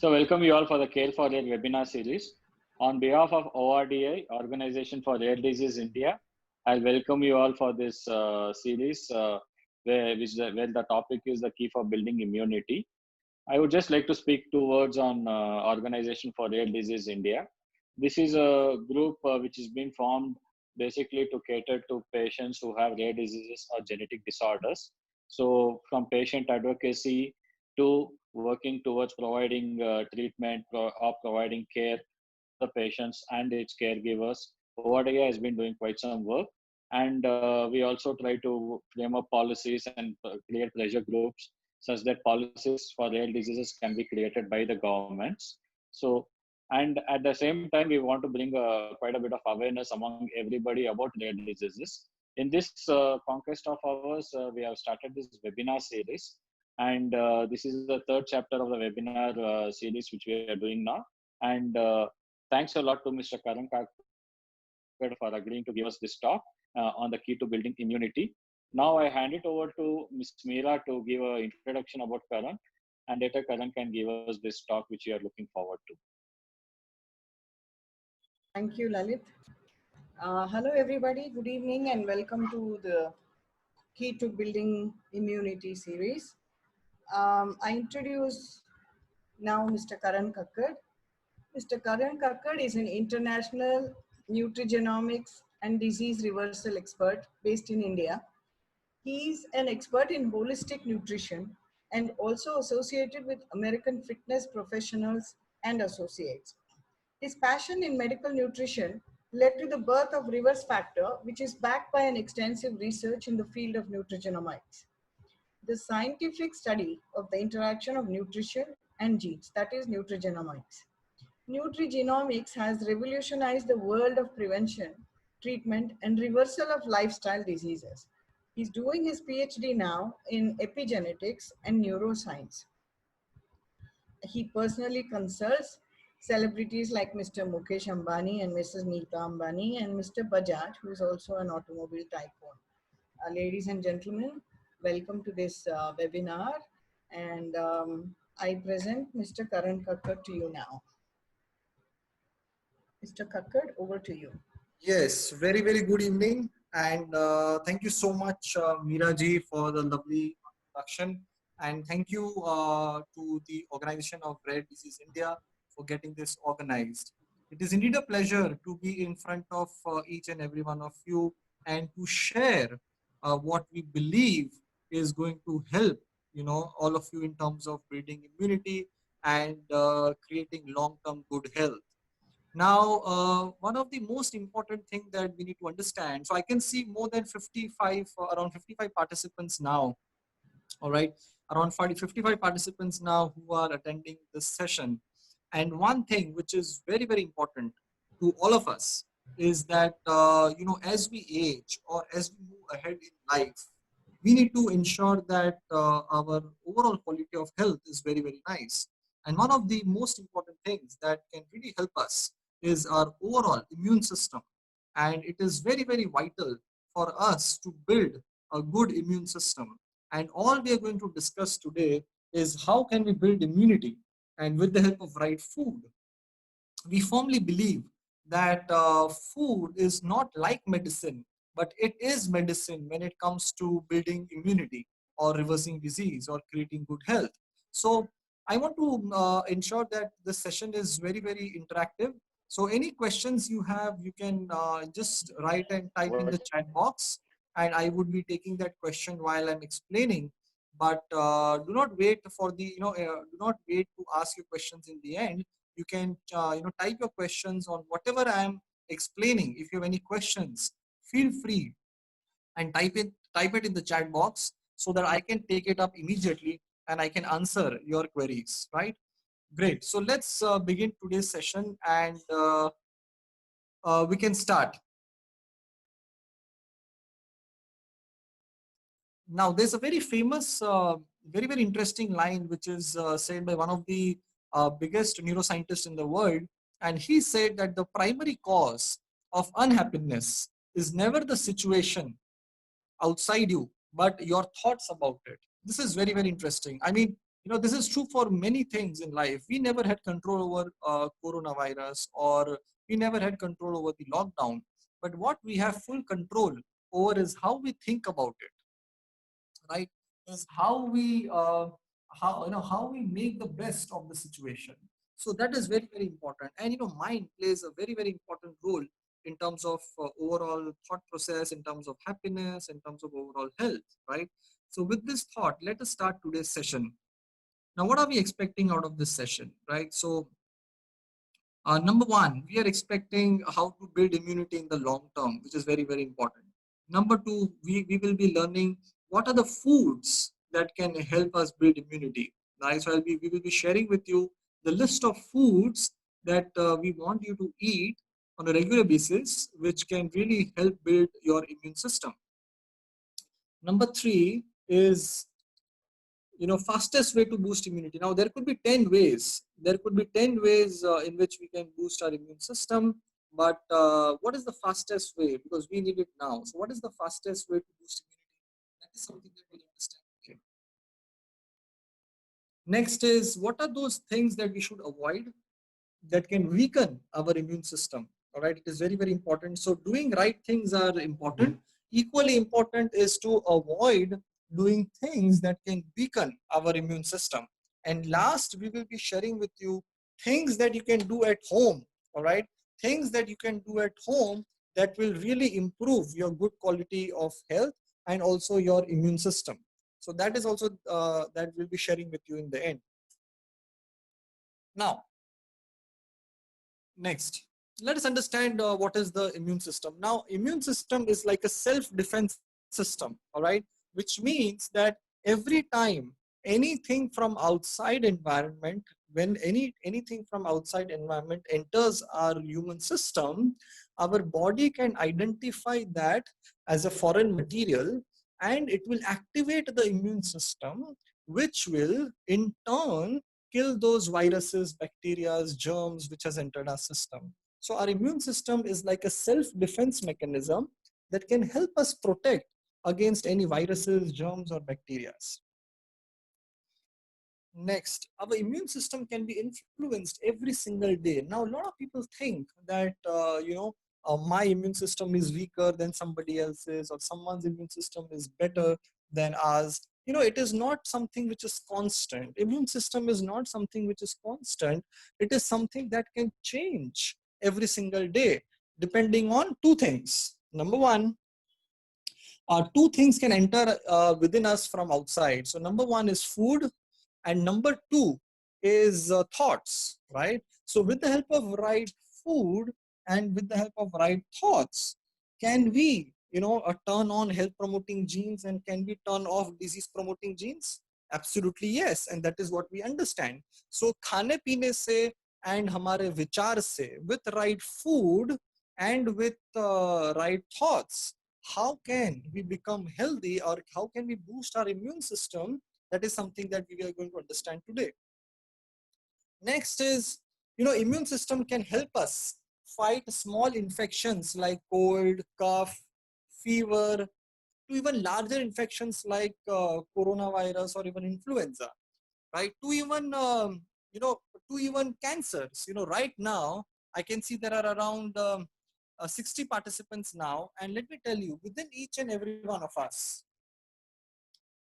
So welcome you all for the Care for Rare webinar series. On behalf of ORDI, Organization for Rare Disease India, I welcome you all for this series where the topic is the key for building immunity. I would just like to speak two words on Organization for Rare Disease India. This is a group which has been formed basically to cater to patients who have rare diseases or genetic disorders. So from patient advocacy to working towards providing treatment or providing care to the patients and its caregivers, ORDI has been doing quite some work. And we also try to frame up policies and create pressure groups such that policies for rare diseases can be created by the governments. So, and at the same time, we want to bring quite a bit of awareness among everybody about rare diseases. In this conquest of ours, we have started this webinar series, and this is the third chapter of the webinar series which we are doing now. And thanks a lot to Mr. Karan Kakkad for agreeing to give us this talk on the key to building immunity. Now I hand it over to Ms. Meera to give an introduction about Karan, and later Karan can give us this talk which we are looking forward to. Thank you, Lalit. Hello, everybody. Good evening and welcome to the Key to Building Immunity series. I introduce now Mr. Karan Kakkad. Mr. Karan Kakkad is an international nutrigenomics and disease reversal expert based in India. He is an expert in holistic nutrition and also associated with American Fitness Professionals and Associates. His passion in medical nutrition led to the birth of Reverse Factor, which is backed by an extensive research in the field of nutrigenomics. The scientific study of the interaction of nutrition and genes, that is nutrigenomics. Nutrigenomics has revolutionized the world of prevention, treatment, and reversal of lifestyle diseases. He's doing his PhD now in epigenetics and neuroscience. He personally consults celebrities like Mr. Mukesh Ambani and Mrs. Neeta Ambani and Mr. Bajaj, who is also an automobile tycoon. Ladies and gentlemen, welcome to this webinar, and I present Mr. Karan Kakkad to you now. Mr. Kakkad, over to you. Yes, very, very good evening, and thank you so much, Meera ji, for the lovely introduction, and thank you to the Organization of Rare Disease India for getting this organized. It is indeed a pleasure to be in front of each and every one of you and to share what we believe is going to help, all of you in terms of building immunity and creating long-term good health. Now, one of the most important things that we need to understand, so I can see more than 55, around 55 participants now, all right, around 55 participants now who are attending this session. And one thing which is very, very important to all of us is that, as we age or as we move ahead in life, we need to ensure that our overall quality of health is very, very nice. And one of the most important things that can really help us is our overall immune system. And it is very, very vital for us to build a good immune system. And all we are going to discuss today is how can we build immunity, and with the help of right food. We firmly believe that food is not like medicine, but it is medicine when it comes to building immunity or reversing disease or creating good health. So I want to ensure that this session is very, very interactive. So any questions you have, you can just write and type in the chat box, and I would be taking that question while I'm explaining. But do not wait for the, do not wait to ask your questions in the end. You can, type your questions on whatever I am explaining. If you have any questions, feel free and type it in the chat box so that I can take it up immediately and I can answer your queries, right? Great. So let's begin today's session, and we can start. Now, there's a very famous, very, very interesting line which is said by one of the biggest neuroscientists in the world. And he said that the primary cause of unhappiness is never the situation outside you, but your thoughts about it. This is very, very interesting. I mean, this is true for many things in life. We never had control over coronavirus, or we never had control over the lockdown. But what we have full control over is how we think about it, right? Is how we how we make the best of the situation. So that is very, very important. And mind plays a very, very important role in terms of overall thought process, in terms of happiness, in terms of overall health, right? So with this thought, let us start today's session. Now, what are we expecting out of this session, right? So number one, we are expecting how to build immunity in the long term, which is very, very important. Number two, we will be learning what are the foods that can help us build immunity, right? So we will be sharing with you the list of foods that we want you to eat on a regular basis, which can really help build your immune system. Number three is fastest way to boost immunity. Now there could be 10 ways. There could be 10 ways in which we can boost our immune system. But what is the fastest way? Because we need it now. So what is the fastest way to boost immunity? That is something that we'll understand. Okay. Next is, what are those things that we should avoid that can weaken our immune system? All right, it is very, very important. So doing right things are important. Equally important is to avoid doing things that can weaken our immune system. And last, we will be sharing with you things that you can do at home. All right, things that you can do at home that will really improve your good quality of health and also your immune system. So that is also that we'll be sharing with you in the end. Now, next, let us understand what is the immune system. Now, immune system is like a self-defense system, all right, which means that every time anything from outside environment, when anything from outside environment enters our human system, our body can identify that as a foreign material, and it will activate the immune system, which will in turn kill those viruses, bacteria, germs which has entered our system. So our immune system is like a self-defense mechanism that can help us protect against any viruses, germs, or bacteria. Next, our immune system can be influenced every single day. Now, a lot of people think that, my immune system is weaker than somebody else's, or someone's immune system is better than ours. It is not something which is constant. Immune system is not something which is constant. It is something that can change every single day, depending on two things. Number one, two things can enter within us from outside. So number one is food, and number two is thoughts, right? So with the help of right food and with the help of right thoughts, can we, turn on health promoting genes, and can we turn off disease promoting genes? Absolutely yes, and that is what we understand. So खाने पीने से and हमारे विचार से, with right food and with right thoughts, how can we become healthy, or how can we boost our immune system? That is something that we are going to understand today. Next is, immune system can help us fight small infections like cold, cough, fever, to even larger infections like coronavirus or even influenza, right? To even, to even cancers. Right now, I can see there are around 60 participants now. And let me tell you, within each and every one of us,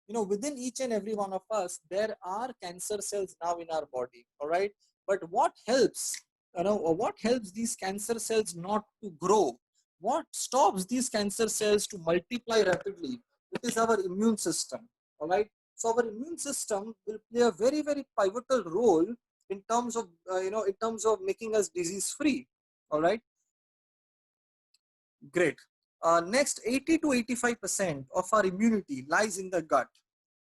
within each and every one of us, there are cancer cells now in our body, all right? But what helps, what helps these cancer cells not to grow? What stops these cancer cells to multiply rapidly? It is our immune system, all right? So our immune system will play a very, very pivotal role in terms of, in terms of making us disease free, all right? Great. Next, 80 to 85% of our immunity lies in the gut.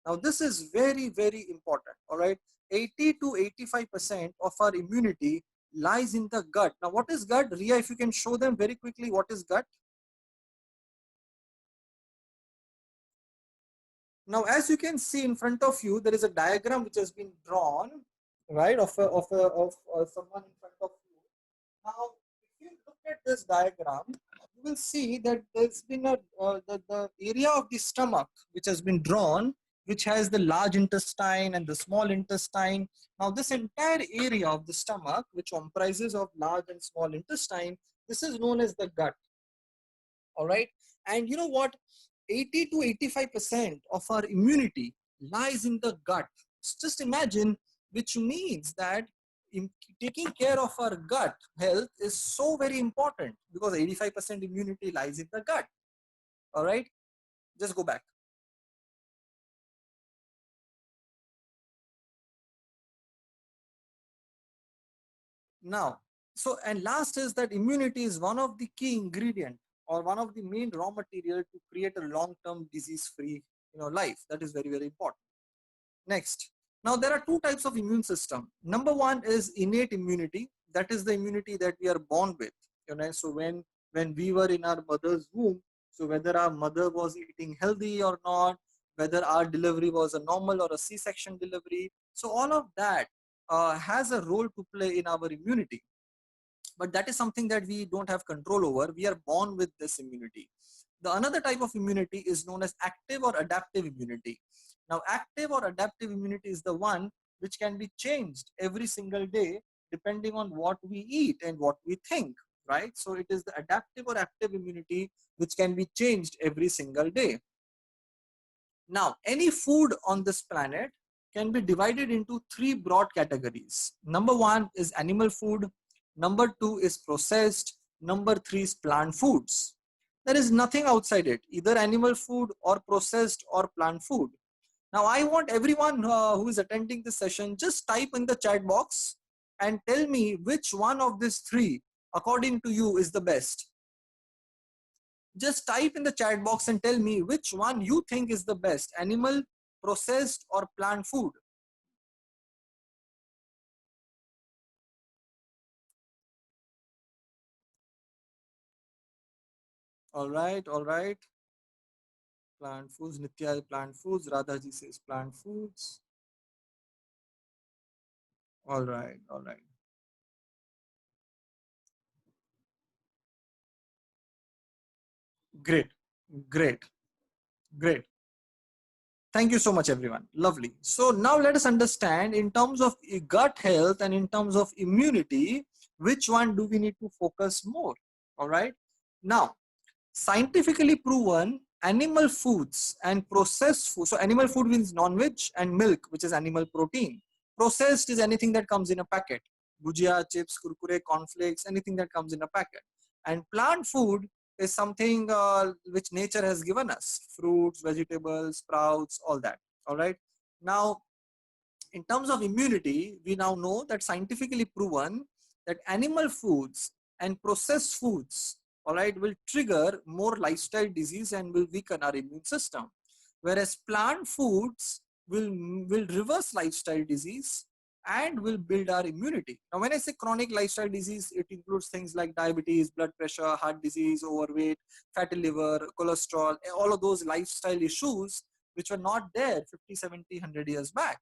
Now, this is very, very important. All right. 80 to 85% of our immunity lies in the gut. Now, what is gut? Ria, if you can show them very quickly, what is gut? Now, as you can see in front of you, there is a diagram which has been drawn, right, of someone in front of you. Now, if you look at this diagram, you will see that there's been the area of the stomach which has been drawn which has the large intestine and the small intestine. Now this entire area of the stomach, which comprises of large and small intestine, this is known as the gut. All right. And you know what? 80 to 85% of our immunity lies in the gut. So just imagine, which means that taking care of our gut health is so very important, because 85% immunity lies in the gut. All right. Just go back. Now, so, and last is that immunity is one of the key ingredient or one of the main raw material to create a long-term disease-free, life. That is very, very important. Next, now there are two types of immune system. Number one is innate immunity. That is the immunity that we are born with. So when we were in our mother's womb, so whether our mother was eating healthy or not, whether our delivery was a normal or a C-section delivery, so all of that has a role to play in our immunity. But that is something that we don't have control over. We are born with this immunity. The another type of immunity is known as active or adaptive immunity. Now, active or adaptive immunity is the one which can be changed every single day depending on what we eat and what we think, right? So it is the adaptive or active immunity which can be changed every single day. Now, any food on this planet can be divided into three broad categories. Number one is animal food. Number two is processed. Number three is plant foods. There is nothing outside it, either animal food or processed or plant food. Now, I want everyone who is attending this session, just type in the chat box and tell me which one of these three, according to you, is the best. Just type in the chat box and tell me which one you think is the best, animal, processed, or plant food. All right, all right. Plant foods, Nitya, plant foods. Radhaji says plant foods. All right, all right. Great, great, great. Thank you so much, everyone. Lovely. So now let us understand, in terms of gut health and in terms of immunity, which one do we need to focus more? All right. Now, scientifically proven, animal foods and processed food. So animal food means non-veg, and milk, which is animal protein. Processed is anything that comes in a packet. Bhujia, chips, kurkure, cornflakes, anything that comes in a packet. And plant food is something which nature has given us. Fruits, vegetables, sprouts, all that. All right. Now, in terms of immunity, we now know that scientifically proven that animal foods and processed foods, all right, will trigger more lifestyle disease and will weaken our immune system. Whereas plant foods will reverse lifestyle disease and will build our immunity. Now, when I say chronic lifestyle disease, it includes things like diabetes, blood pressure, heart disease, overweight, fatty liver, cholesterol, all of those lifestyle issues which were not there 50, 70, 100 years back.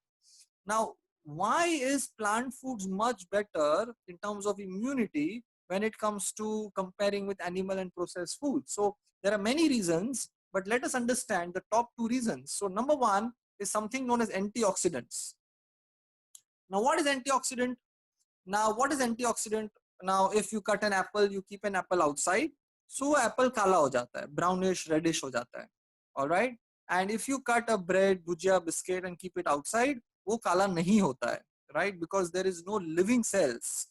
Now, why is plant foods much better in terms of immunity when it comes to comparing with animal and processed foods? So there are many reasons, but let us understand the top two reasons. So number one is something known as antioxidants. Now, what is antioxidant? Now, what is antioxidant? Now, if you cut an apple, you keep an apple outside, so apple kala ho jata hai, brownish, reddish ho jata hai. All right. And if you cut a bread, bhujia, biscuit and keep it outside, वो काला नहीं होता है, right? Because there is no living cells.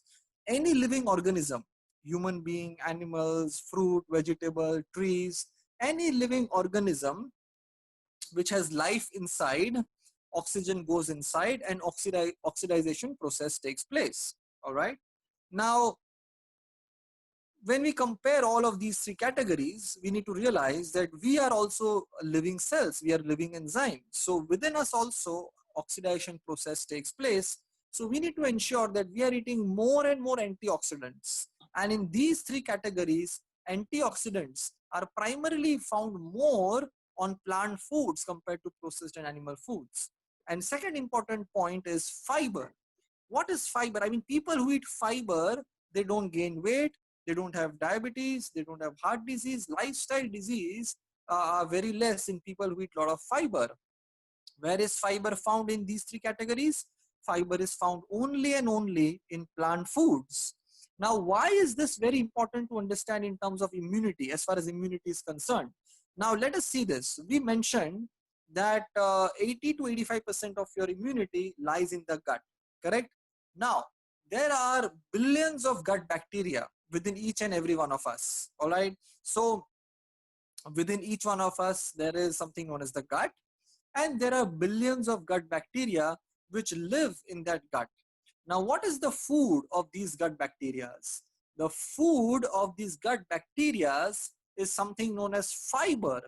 Any living organism, human being, animals, fruit, vegetable, trees, any living organism which has life inside, oxygen goes inside and oxidization process takes place. All right. Now, when we compare all of these three categories, we need to realize that we are also living cells, we are living enzymes. So within us also, oxidation process takes place. So we need to ensure that we are eating more and more antioxidants. And in these three categories, antioxidants are primarily found more on plant foods compared to processed and animal foods. And second important point is fiber. What is fiber? I mean, people who eat fiber, they don't gain weight, they don't have diabetes, they don't have heart disease, lifestyle disease are very less in people who eat a lot of fiber. Where is fiber found in these three categories? Fiber is found only and only in plant foods. Now, why is this very important to understand in terms of immunity, as far as immunity is concerned? Now, let us see this. We mentioned that 80 to 85% of your immunity lies in the gut, correct? Now, there are billions of gut bacteria within each and every one of us, all right? So, within each one of us, there is something known as the gut, and there are billions of gut bacteria which live in that gut. Now, what is the food of these gut bacteria? The food of these gut bacteria is something known as fiber.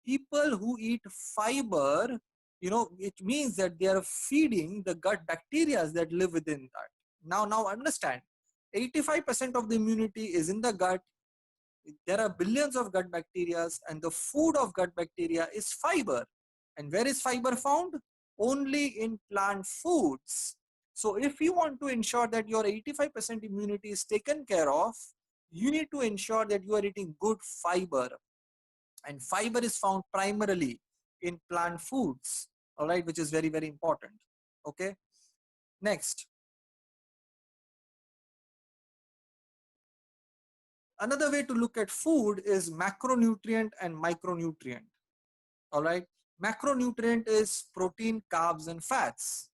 People who eat fiber, it means that they are feeding the gut bacteria that live within that. Now understand, 85% of the immunity is in the gut. There are billions of gut bacteria, and the food of gut bacteria is fiber. And where is fiber found? Only in plant foods. So if you want to ensure that your 85% immunity is taken care of, you need to ensure that you are eating good fiber. And fiber is found primarily in plant foods, all right, which is very, very important. Okay. Next. Another way to look at food is macronutrient and micronutrient. All right. Macronutrient is protein, carbs, and fats.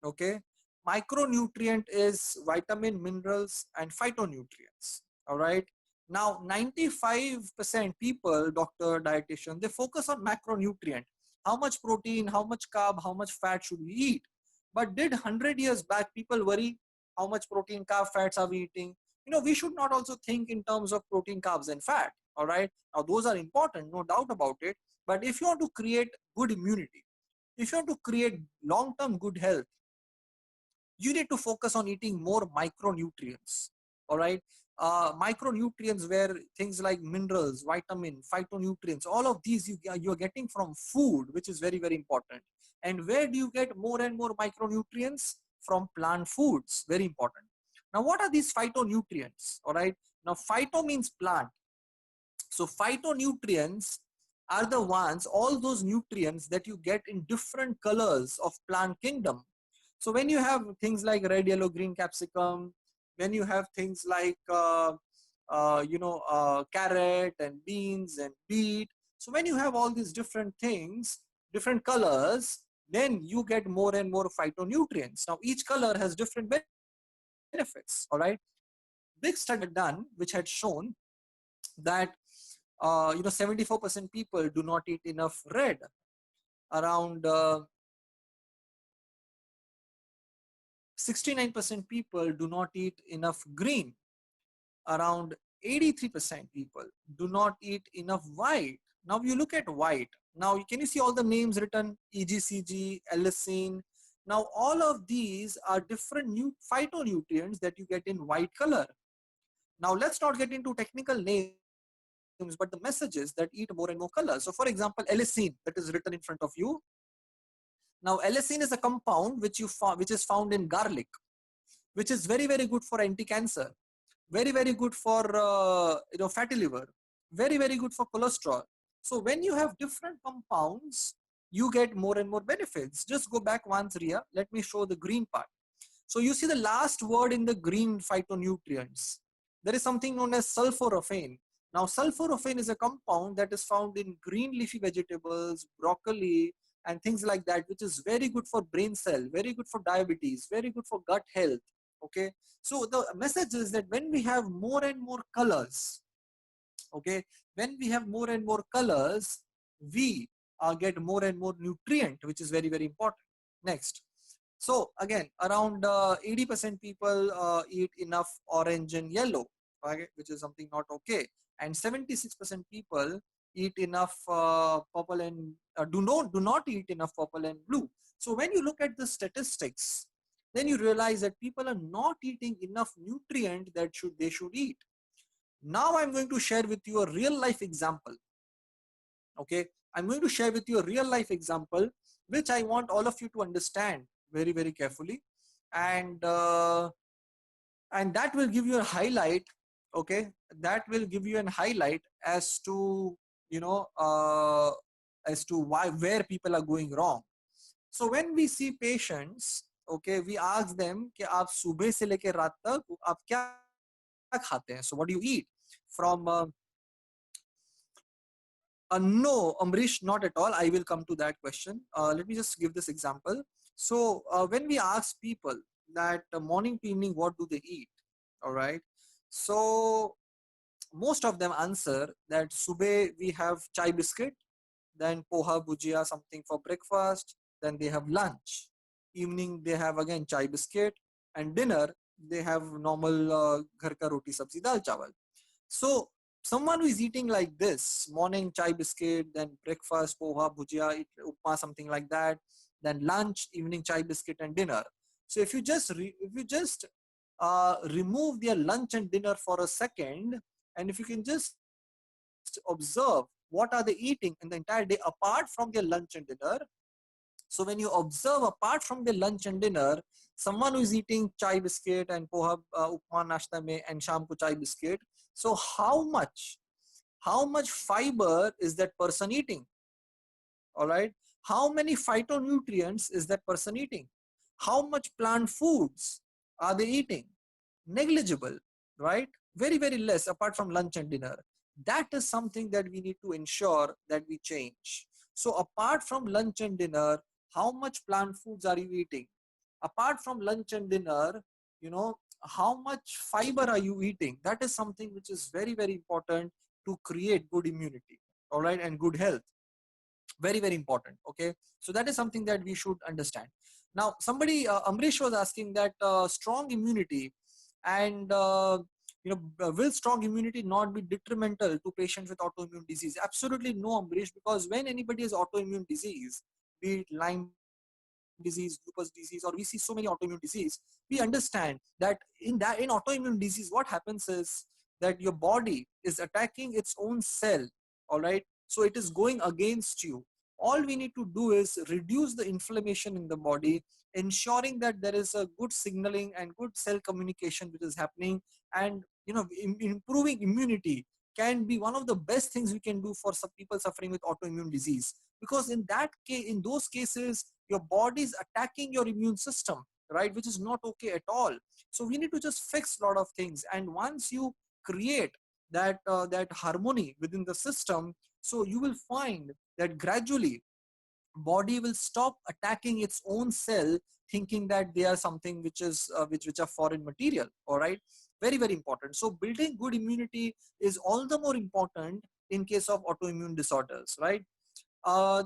Okay. Micronutrient is vitamin, minerals, and phytonutrients. All right. Now, 95% people, doctor, dietitian, they focus on macronutrient. How much protein, how much carb, how much fat should we eat? But did 100 years back people worry how much protein, carb, fats are we eating? We should not also think in terms of protein, carbs, and fat. All right. Now, those are important, no doubt about it. But if you want to create good immunity, if you want to create long-term good health, you need to focus on eating more micronutrients. All right. Micronutrients where things like minerals, vitamin, phytonutrients, all of these you're getting from food, which is very, very important. And where do you get more and more micronutrients? From plant foods. Very important. Now, what are these phytonutrients? All right. Now, phyto means plant. So phytonutrients are the ones, all those nutrients that you get in different colors of plant kingdom. So when you have things like red, yellow, green capsicum, when you have things like carrot and beans and beet, so when you have all these different things, different colors, then you get more and more phytonutrients. Now each color has different benefits. All right. Big study done which had shown that 74% people do not eat enough red. Around 69% people do not eat enough green. Around 83% people do not eat enough white. Now you look at white. Now can you see all the names written? EGCG, Allicin. Now all of these are different new phytonutrients that you get in white color. Now let's not get into technical names, but the messages that eat more and more colors. So for example, Allicin, that is written in front of you. Now Allicin is a compound which is found in garlic, which is very, very good for anti-cancer, very, very good for fatty liver, very, very good for cholesterol. So when you have different compounds, you get more and more benefits. Just go back once, Ria. Let me show the green part. So you see the last word in the green phytonutrients. There is something known as sulforaphane. Now sulforaphane is a compound that is found in green leafy vegetables, broccoli, and things like that, which is very good for brain cell, very good for diabetes, very good for gut health. Okay. So the message is that when we have more and more colors, okay, when we have more and more colors, we get more and more nutrient, which is very, very important. Next. So again, around 80% people eat enough orange and yellow, okay, which is something not okay. And 76% people eat enough purple and do not eat enough purple and blue. So when you look at the statistics, then you realize that people are not eating enough nutrient that they should eat. Now I'm going to share with you a real life example. Okay, I'm going to share with you a real life example, which I want all of you to understand very, very carefully, and that will give you a highlight. Okay, that will give you an highlight as to where people are going wrong. So when we see patients, okay, we ask them कि आप सुबह से लेकर रात तक आप क्या खाते हैं? So what do you eat? From no, Amrish, not at all. I will come to that question. Let me just give this example. So when we ask people that morning to evening, what do they eat? All right. So most of them answer that subah we have chai biscuit, then poha bhujia something for breakfast, then they have lunch. Evening they have again chai biscuit, and dinner they have normal ghar ka roti sabzi dal chawal. So someone who is eating like this, morning chai biscuit, then breakfast poha bhujia upma something like that, then lunch, evening chai biscuit, and dinner. So if you just remove their lunch and dinner for a second, and if you can just observe what are they eating in the entire day apart from their lunch and dinner. So when you observe apart from their lunch and dinner, someone who is eating chai biscuit and poha upma nashta mein and sham ko chai biscuit, so how much fiber is that person eating? All right, how many phytonutrients is that person eating? How much plant foods are they eating? Negligible, right? Very, very less apart from lunch and dinner. That is something that we need to ensure that we change. So apart from lunch and dinner, how much plant foods are you eating? Apart from lunch and dinner, you know, how much fiber are you eating? That is something which is very, very important to create good immunity, all right, and good health. Very, very important. Okay, so that is something that we should understand. Now somebody Amrish was asking that strong immunity and will strong immunity not be detrimental to patients with autoimmune disease? Absolutely no, Amrish, because when anybody has autoimmune disease, be it Lyme disease, lupus disease, or we see so many autoimmune disease, we understand that in autoimmune disease, what happens is that your body is attacking its own cell, all right? So it is going against you. All we need to do is reduce the inflammation in the body, ensuring that there is a good signaling and good cell communication which is happening, and improving immunity can be one of the best things we can do for some people suffering with autoimmune disease, because in those cases your body is attacking your immune system, right, which is not okay at all. So we need to just fix a lot of things, and once you create that harmony within the system, so you will find that gradually body will stop attacking its own cell, thinking that they are something which is which are foreign material. All right, very, very important. So building good immunity is all the more important in case of autoimmune disorders, right?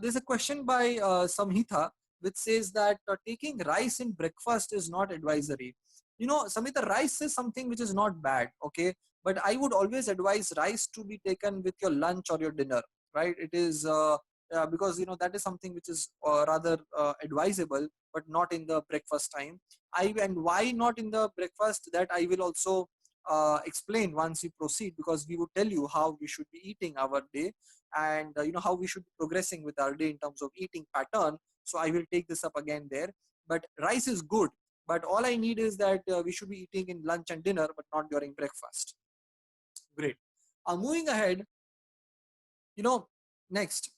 There's a question by Samhita which says that taking rice in breakfast is not advisory. Samhita, rice is something which is not bad, okay, but I would always advise rice to be taken with your lunch or your dinner, right? It is because that is something which is rather advisable, but not in the breakfast time. And why not in the breakfast, that I will also explain once we proceed, because we would tell you how we should be eating our day, and how we should be progressing with our day in terms of eating pattern. So I will take this up again there. But rice is good, but all I need is that we should be eating in lunch and dinner, but not during breakfast. Great. Moving ahead, next,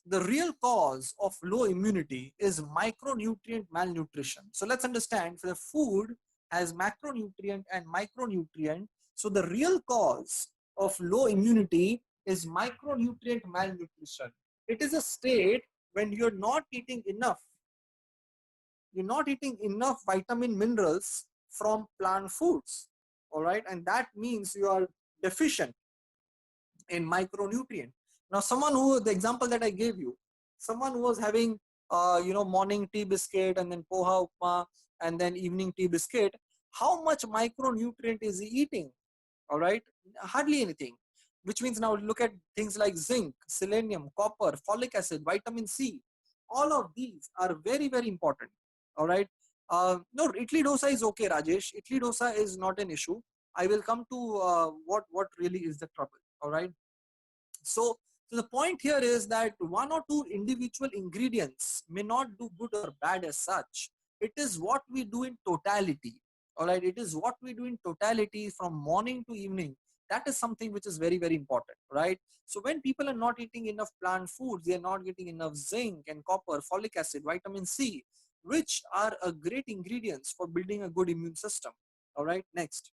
the real cause of low immunity is micronutrient malnutrition. So let's understand, the food has macronutrient and micronutrient. So the real cause of low immunity is micronutrient malnutrition. It is a state when you're not eating enough. You're not eating enough vitamin minerals from plant foods. All right, and that means you are deficient in micronutrient. Now, the example that I gave you, someone who was having, morning tea biscuit and then poha upma and then evening tea biscuit, how much micronutrient is he eating? All right, hardly anything. Which means now look at things like zinc, selenium, copper, folic acid, vitamin C. All of these are very, very important. All right. No, idli dosa is okay, Rajesh. Idli dosa is not an issue. I will come to what really is the trouble. All right. So the point here is that one or two individual ingredients may not do good or bad as such. It is what we do in totality. All right, it is what we do in totality from morning to evening That is something which is very, very important, right? So when people are not eating enough plant foods, they are not getting enough zinc and copper, folic acid, vitamin C, which are a great ingredients for building a good immune system. All right, next.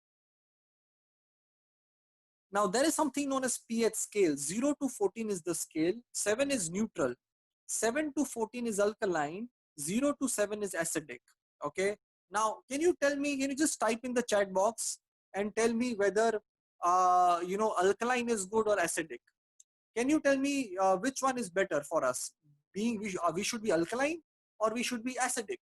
Now there is something known as pH scale. 0 to 14 is the scale, 7 is neutral, 7 to 14 is alkaline, 0 to 7 is acidic. Okay. Now, can you tell me, can you just type in the chat box and tell me whether, alkaline is good or acidic? Can you tell me which one is better for us? We should be alkaline or we should be acidic?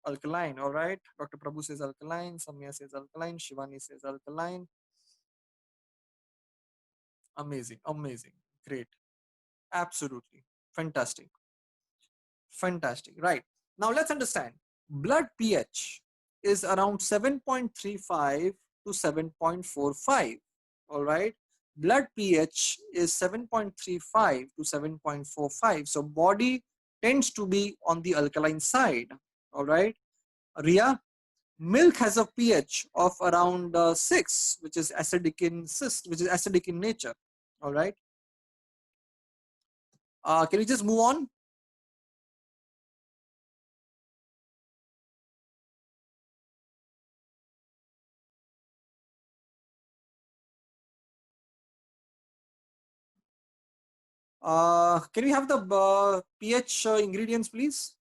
Alkaline, all right. Dr. Prabhu says alkaline, Samya says alkaline, Shivani says alkaline. Amazing, amazing, great, absolutely, fantastic, fantastic. Right, now let's understand. Blood pH is around 7.35 to 7.45. All right, blood pH is 7.35 to 7.45. So body tends to be on the alkaline side. All right, Ria, milk has a pH of around 6, which is acidic in nature. All right. Can we just move on? Can we have the pH ingredients, please?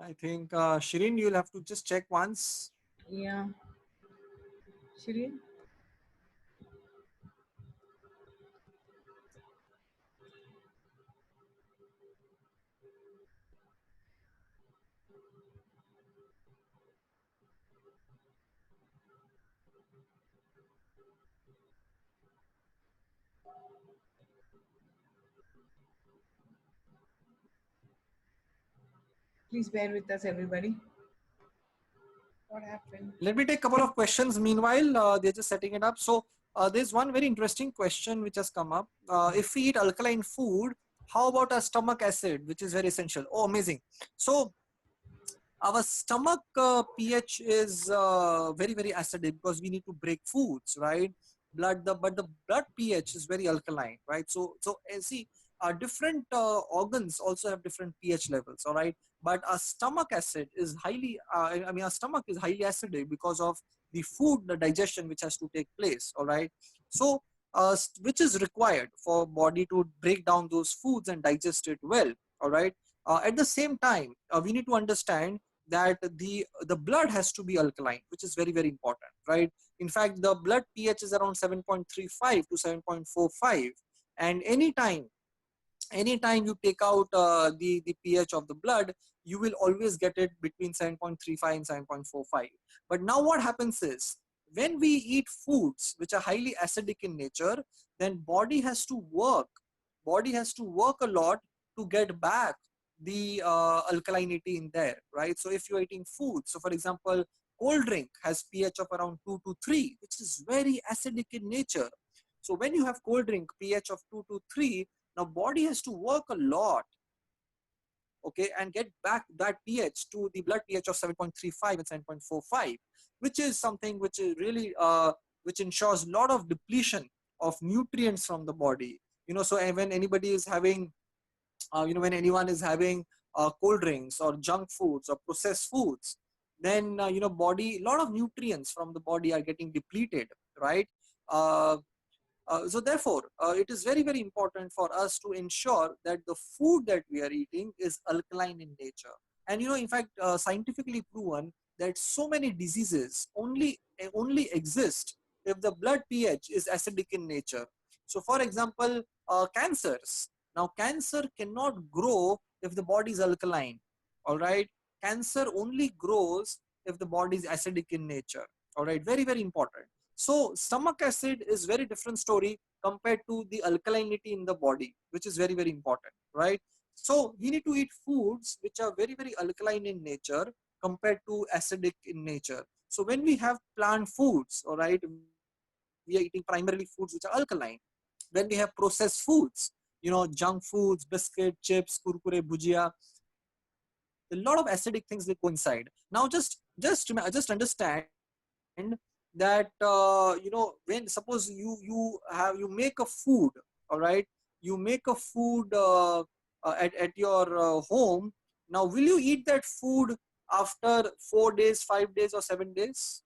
I think Shireen, you'll have to just check once. Yeah. Shireen? Please bear with us, everybody. What happened? Let me take a couple of questions. Meanwhile, they're just setting it up. So there's one very interesting question which has come up. If we eat alkaline food, how about our stomach acid, which is very essential? Oh, amazing. So our stomach pH is very, very acidic because we need to break foods, right? But the blood pH is very alkaline, right? So see, our different organs also have different pH levels, all right? But our stomach acid is highly, our stomach is highly acidic because of the food, the digestion which has to take place, all right? So, which is required for body to break down those foods and digest it well, all right? At the same time, we need to understand that the blood has to be alkaline, which is very, very important, right? In fact, the blood pH is around 7.35 to 7.45, and anytime you take out the pH of the blood, you will always get it between 7.35 and 7.45. But now what happens is, when we eat foods which are highly acidic in nature, then body has to work a lot to get back the alkalinity in there, right? So if you're eating food, so for example, cold drink has pH of around 2 to 3, which is very acidic in nature. So when you have cold drink pH of 2 to 3, now body has to work a lot, okay, and get back that pH to the blood pH of 7.35 and 7.45, which is something which is really which ensures a lot of depletion of nutrients from the body. So when anybody is having when anyone is having cold drinks or junk foods or processed foods, then body, a lot of nutrients from the body are getting depleted, right? So therefore, it is very, very important for us to ensure that the food that we are eating is alkaline in nature. And in fact, scientifically proven that so many diseases only exist if the blood pH is acidic in nature. So for example, cancers. Now cancer cannot grow if the body is alkaline. All right. cancer only grows if the body is acidic in nature. All right, very, very important. So stomach acid is very different story compared to the alkalinity in the body, which is very, very important, right? So we need to eat foods which are very, very alkaline in nature compared to acidic in nature. So when we have plant foods, all right, we are eating primarily foods which are alkaline. When we have processed foods, you know, junk foods, biscuit, chips, kurkure, bhujia, a lot of acidic things they coincide. Now just understand that you know, when suppose you make a food, all right, you make a food at your home. Now will you eat that food after 4 days, 5 days, or 7 days?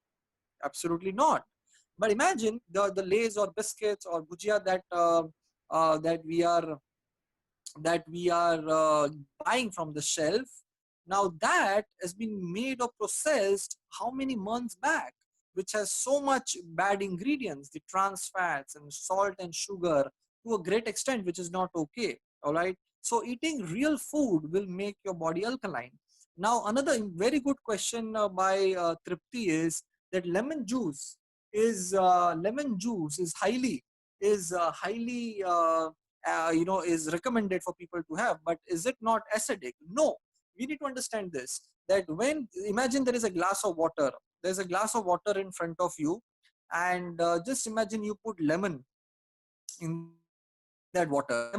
Absolutely not. But imagine the lays or biscuits or bhujia that we are buying from the shelf. Now that has been made or processed how many months back, which has so much bad ingredients, the trans fats and salt and sugar to a great extent, which is not okay. All right. So eating real food will make your body alkaline. Now another very good question by Tripti is that lemon juice is highly you know, is recommended for people to have, but is it not acidic? No. We need to understand this, that when, imagine there is a glass of water, there's a glass of water in front of you, and just imagine you put lemon in that water,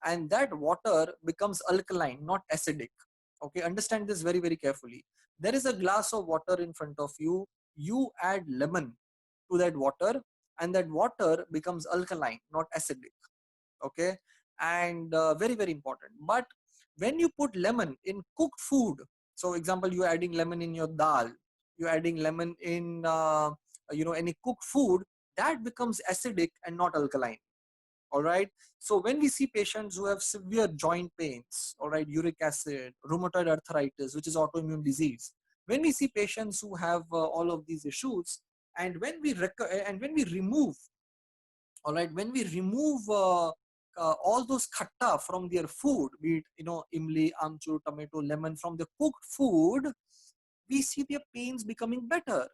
and that water becomes alkaline, not acidic. Okay, understand this very, very carefully. There is a glass of water in front of you, you add lemon to that water, and that water becomes alkaline, not acidic. Okay, and very, very important. But when you put lemon in cooked food, so example, you're adding lemon in your dal, you're adding lemon in you know, any cooked food, that becomes acidic and not alkaline. All right. So when we see patients who have severe joint pains, all right, uric acid, rheumatoid arthritis, which is autoimmune disease, when we see patients who have all of these issues, and when we remove, all right, when we remove all those khatta from their food, be it, you know, imli, amchur, tomato, lemon, from the cooked food, we see their pains becoming better.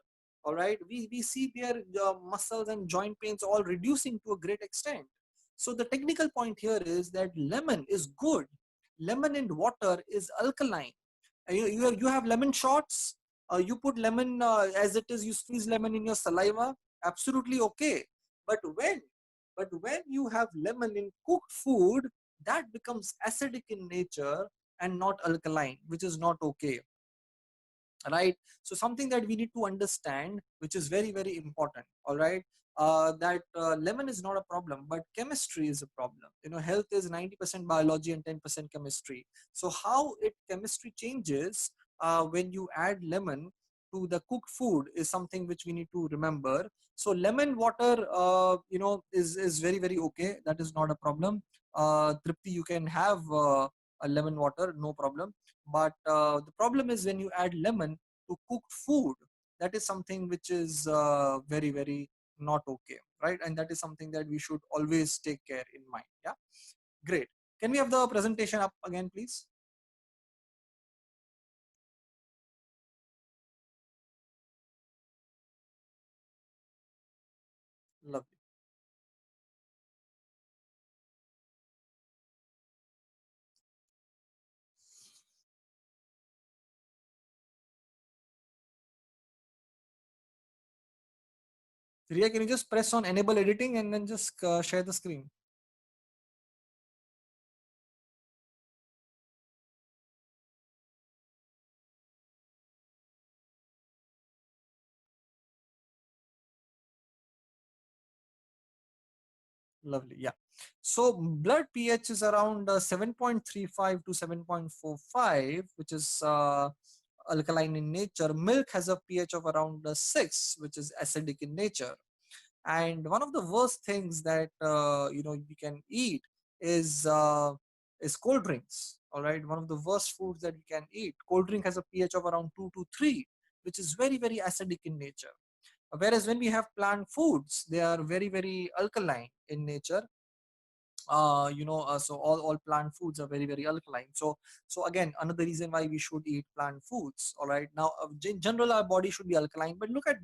All right, we see their muscles and joint pains all reducing to a great extent. So the technical point here is that lemon is good. Lemon in water is alkaline. You have lemon shots. You put lemon as it is. You squeeze lemon in your saliva. Absolutely okay. But when you have lemon in cooked food, that becomes acidic in nature and not alkaline, which is not okay. Right. So something that we need to understand, which is very, very important. All right. That lemon is not a problem, but chemistry is a problem. You know, health is 90% biology and 10% chemistry. So how it chemistry changes when you add lemon to the cooked food is something which we need to remember. So lemon water, you know, is very, very okay. That is not a problem. Tripti, you can have a lemon water, no problem. But the problem is when you add lemon to cooked food, that is something which is very, very not okay, right? And that is something that we should always take care in mind. Yeah, great. Can we have the presentation up again, please? Lovely. Riya, can you just press on enable editing and then just share the screen? Lovely. Yeah. So blood pH is around 7.35 to 7.45, which is alkaline in nature. Milk has a pH of around 6, which is acidic in nature. And one of the worst things that you know, you can eat is cold drinks. All right, one of the worst foods that you can eat. Cold drink has a pH of around 2 to 3, which is very, very acidic in nature. Whereas when we have plant foods, they are very, very alkaline in nature. so all plant foods are very alkaline. So again, another reason why we should eat plant foods. All right, now in general our body should be alkaline, but look at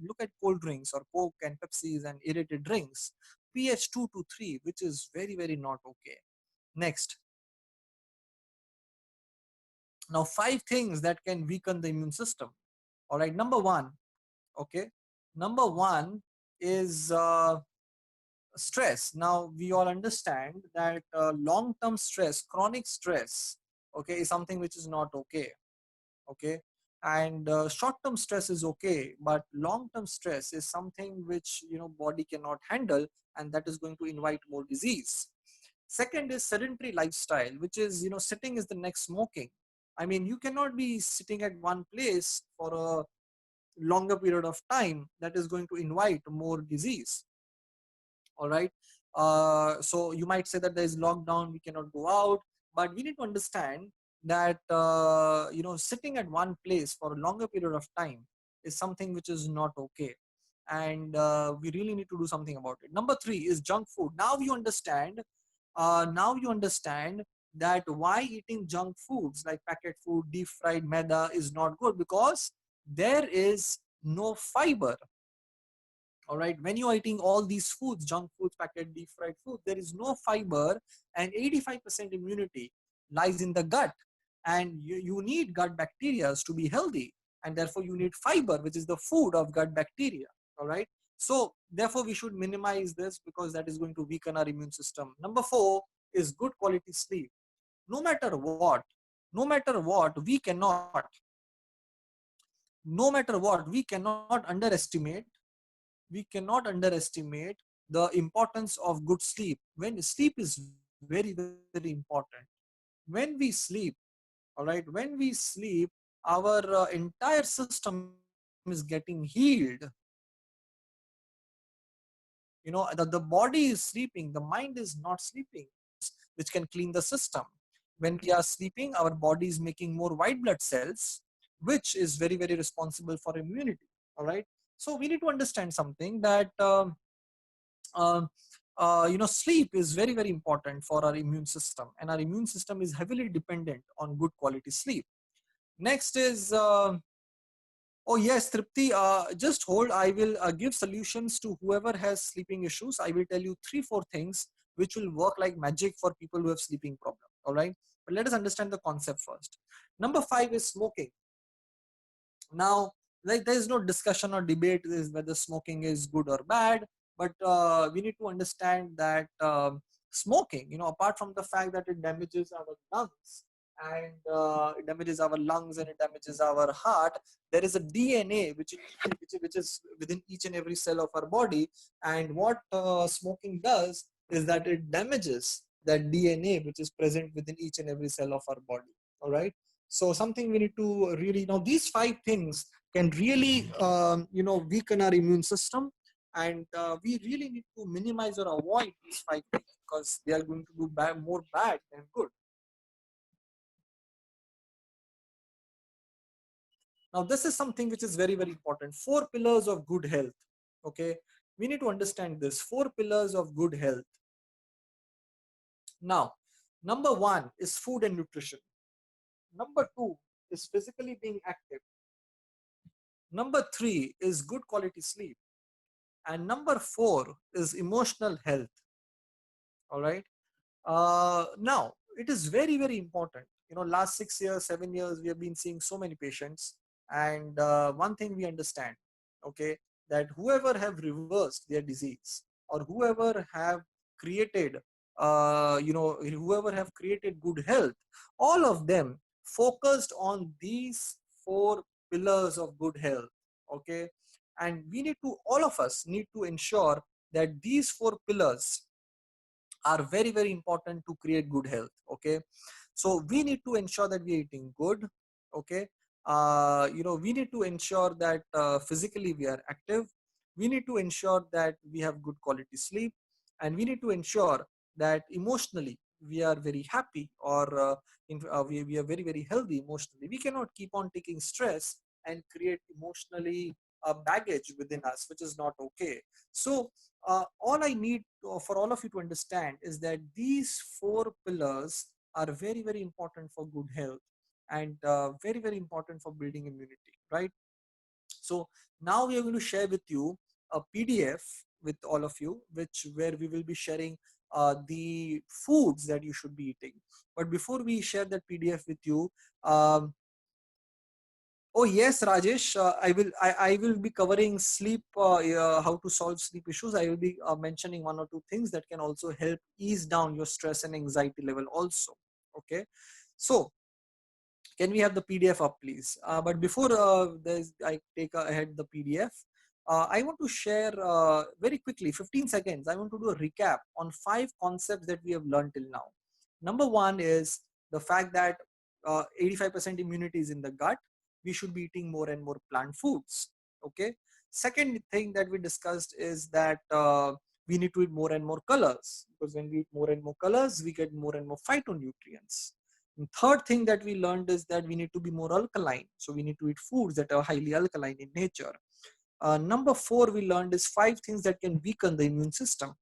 cold drinks or Coke and Pepsis and aerated drinks, pH 2 to 3, which is very not okay. Next, now 5 things that can weaken the immune system. All right, number one, okay, number one is stress. Now we all understand that long-term stress, chronic stress, okay, is something which is not okay. Okay, and short-term stress is okay, but long-term stress is something which body cannot handle, and that is going to invite more disease. Second is sedentary lifestyle, which is sitting is the next smoking. I mean, you cannot be sitting at one place for a longer period of time. That is going to invite more disease. All right, so you might say that there is lockdown, we cannot go out, but we need to understand that sitting at one place for a longer period of time is something which is not okay, and we really need to do something about it. Number three is junk food. Now you understand that why eating junk foods like packet food, deep fried maida is not good, because there is no fiber. All right, when you're eating all these foods, junk foods, packet, deep fried food, there is no fiber, and 85% immunity lies in the gut, and you need gut bacteria to be healthy, and therefore you need fiber, which is the food of gut bacteria. All right, so therefore we should minimize this, because that is going to weaken our immune system. Number four is good quality sleep. No matter what, we cannot underestimate the importance of good sleep. When sleep is very important. When we sleep, all right, when we sleep, our entire system is getting healed. The body is sleeping, the mind is not sleeping, which can clean the system. When we are sleeping, our body is making more white blood cells, which is very responsible for immunity. All right, so we need to understand something, that uh, sleep is very important for our immune system, and our immune system is heavily dependent on good quality sleep. Next is oh yes, Tripti, just hold. I will give solutions to whoever has sleeping issues. I will tell you 3-4 things which will work like magic for people who have sleeping problem. All right, but let us understand the concept first. Number 5 is smoking. Now, like, there is no discussion or debate is whether smoking is good or bad, but we need to understand that smoking, apart from the fact that it damages our lungs, and it damages our lungs and it damages our heart, there is a DNA which is within each and every cell of our body, and what smoking does is that it damages that DNA which is present within each and every cell of our body. All right, so something we need to really know. These 5 things can really, weaken our immune system, and we really need to minimize or avoid these 5 things, because they are going to do more bad than good. Now, this is something which is very important. 4 pillars of good health. Okay, we need to understand this. 4 pillars of good health. Now, number 1 is food and nutrition. Number 2 is physically being active. Number 3 is good quality sleep. And number 4 is emotional health. All right. Now, it is very important. Last 6 years, 7 years, we have been seeing so many patients. And one thing we understand, okay, that whoever have reversed their disease, or whoever have created, whoever have created good health, all of them focused on these 4 pillars of good health. Okay, and all of us need to ensure that these 4 pillars are very important to create good health. Okay, so we need to ensure that we are eating good. Okay, we need to ensure that physically we are active. We need to ensure that we have good quality sleep, and we need to ensure that emotionally we are very happy, or we are very healthy emotionally. We cannot keep on taking stress and create emotionally baggage within us, which is not okay. So all I need for all of you to understand is that these 4 pillars are very, very important for good health and very, very important for building immunity, right? So now we are going to share with you a PDF with all of you, where we will be sharing the foods that you should be eating. But before we share that PDF with you, oh yes, Rajesh, I will be covering sleep, how to solve sleep issues. I will be mentioning 1 or 2 things that can also help ease down your stress and anxiety level also. Okay, so can we have the PDF up, please? But before I take ahead the PDF, I want to share very quickly, 15 seconds. I want to do a recap on 5 concepts that we have learned till now. Number 1 is the fact that 85% immunity is in the gut. We should be eating more and more plant foods. Okay. Second thing that we discussed is that we need to eat more and more colors, because when we eat more and more colors, we get more and more phytonutrients. And third thing that we learned is that we need to be more alkaline. So we need to eat foods that are highly alkaline in nature. Number 4 we learned is 5 things that can weaken the immune system.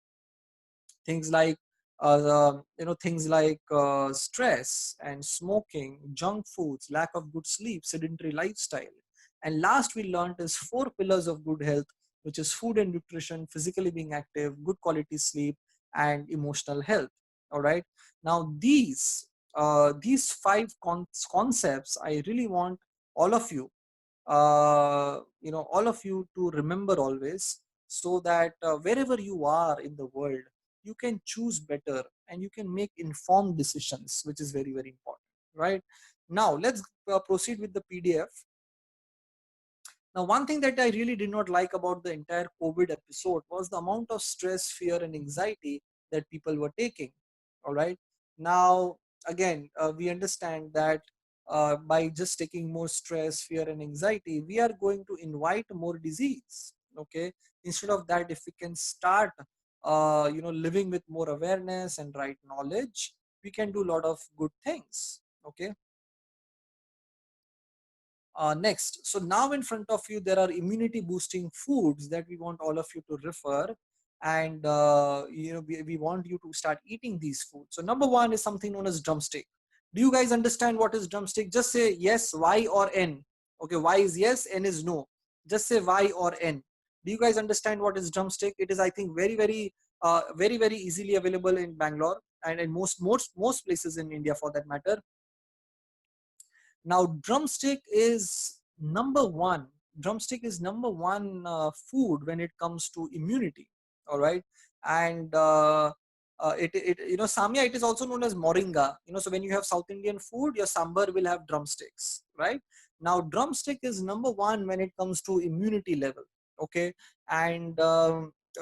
Things like things like stress and smoking, junk foods, lack of good sleep, sedentary lifestyle. And last we learned is 4 pillars of good health, which is food and nutrition, physically being active, good quality sleep, and emotional health. All right. Now these 5 concepts I really want all of you all of you to remember always, so that wherever you are in the world, you can choose better and you can make informed decisions, which is very, very important. Right. Now let's proceed with the PDF. Now, one thing that I really did not like about the entire COVID episode was the amount of stress, fear, and anxiety that people were taking. All right. Now, again, we understand that by just taking more stress, fear, and anxiety, we are going to invite more disease. Okay. Instead of that, if we can start, living with more awareness and right knowledge, we can do a lot of good things. Okay. Next, so now in front of you, there are immunity boosting foods that we want all of you to refer. And, we want you to start eating these foods. So number 1 is something known as drumstick. Do you guys understand what is drumstick? Just say yes, Y or N. Okay, Y is yes, N is no. Just say Y or N. Do you guys understand what is drumstick? It is, I think, very, very easily available in Bangalore and in most places in India for that matter. Now, drumstick is number 1. Drumstick is number 1 food when it comes to immunity. All right, and Samya, it is also known as moringa. So when you have South Indian food, your sambar will have drumsticks. Right. Now, drumstick is number 1 when it comes to immunity level. Okay, and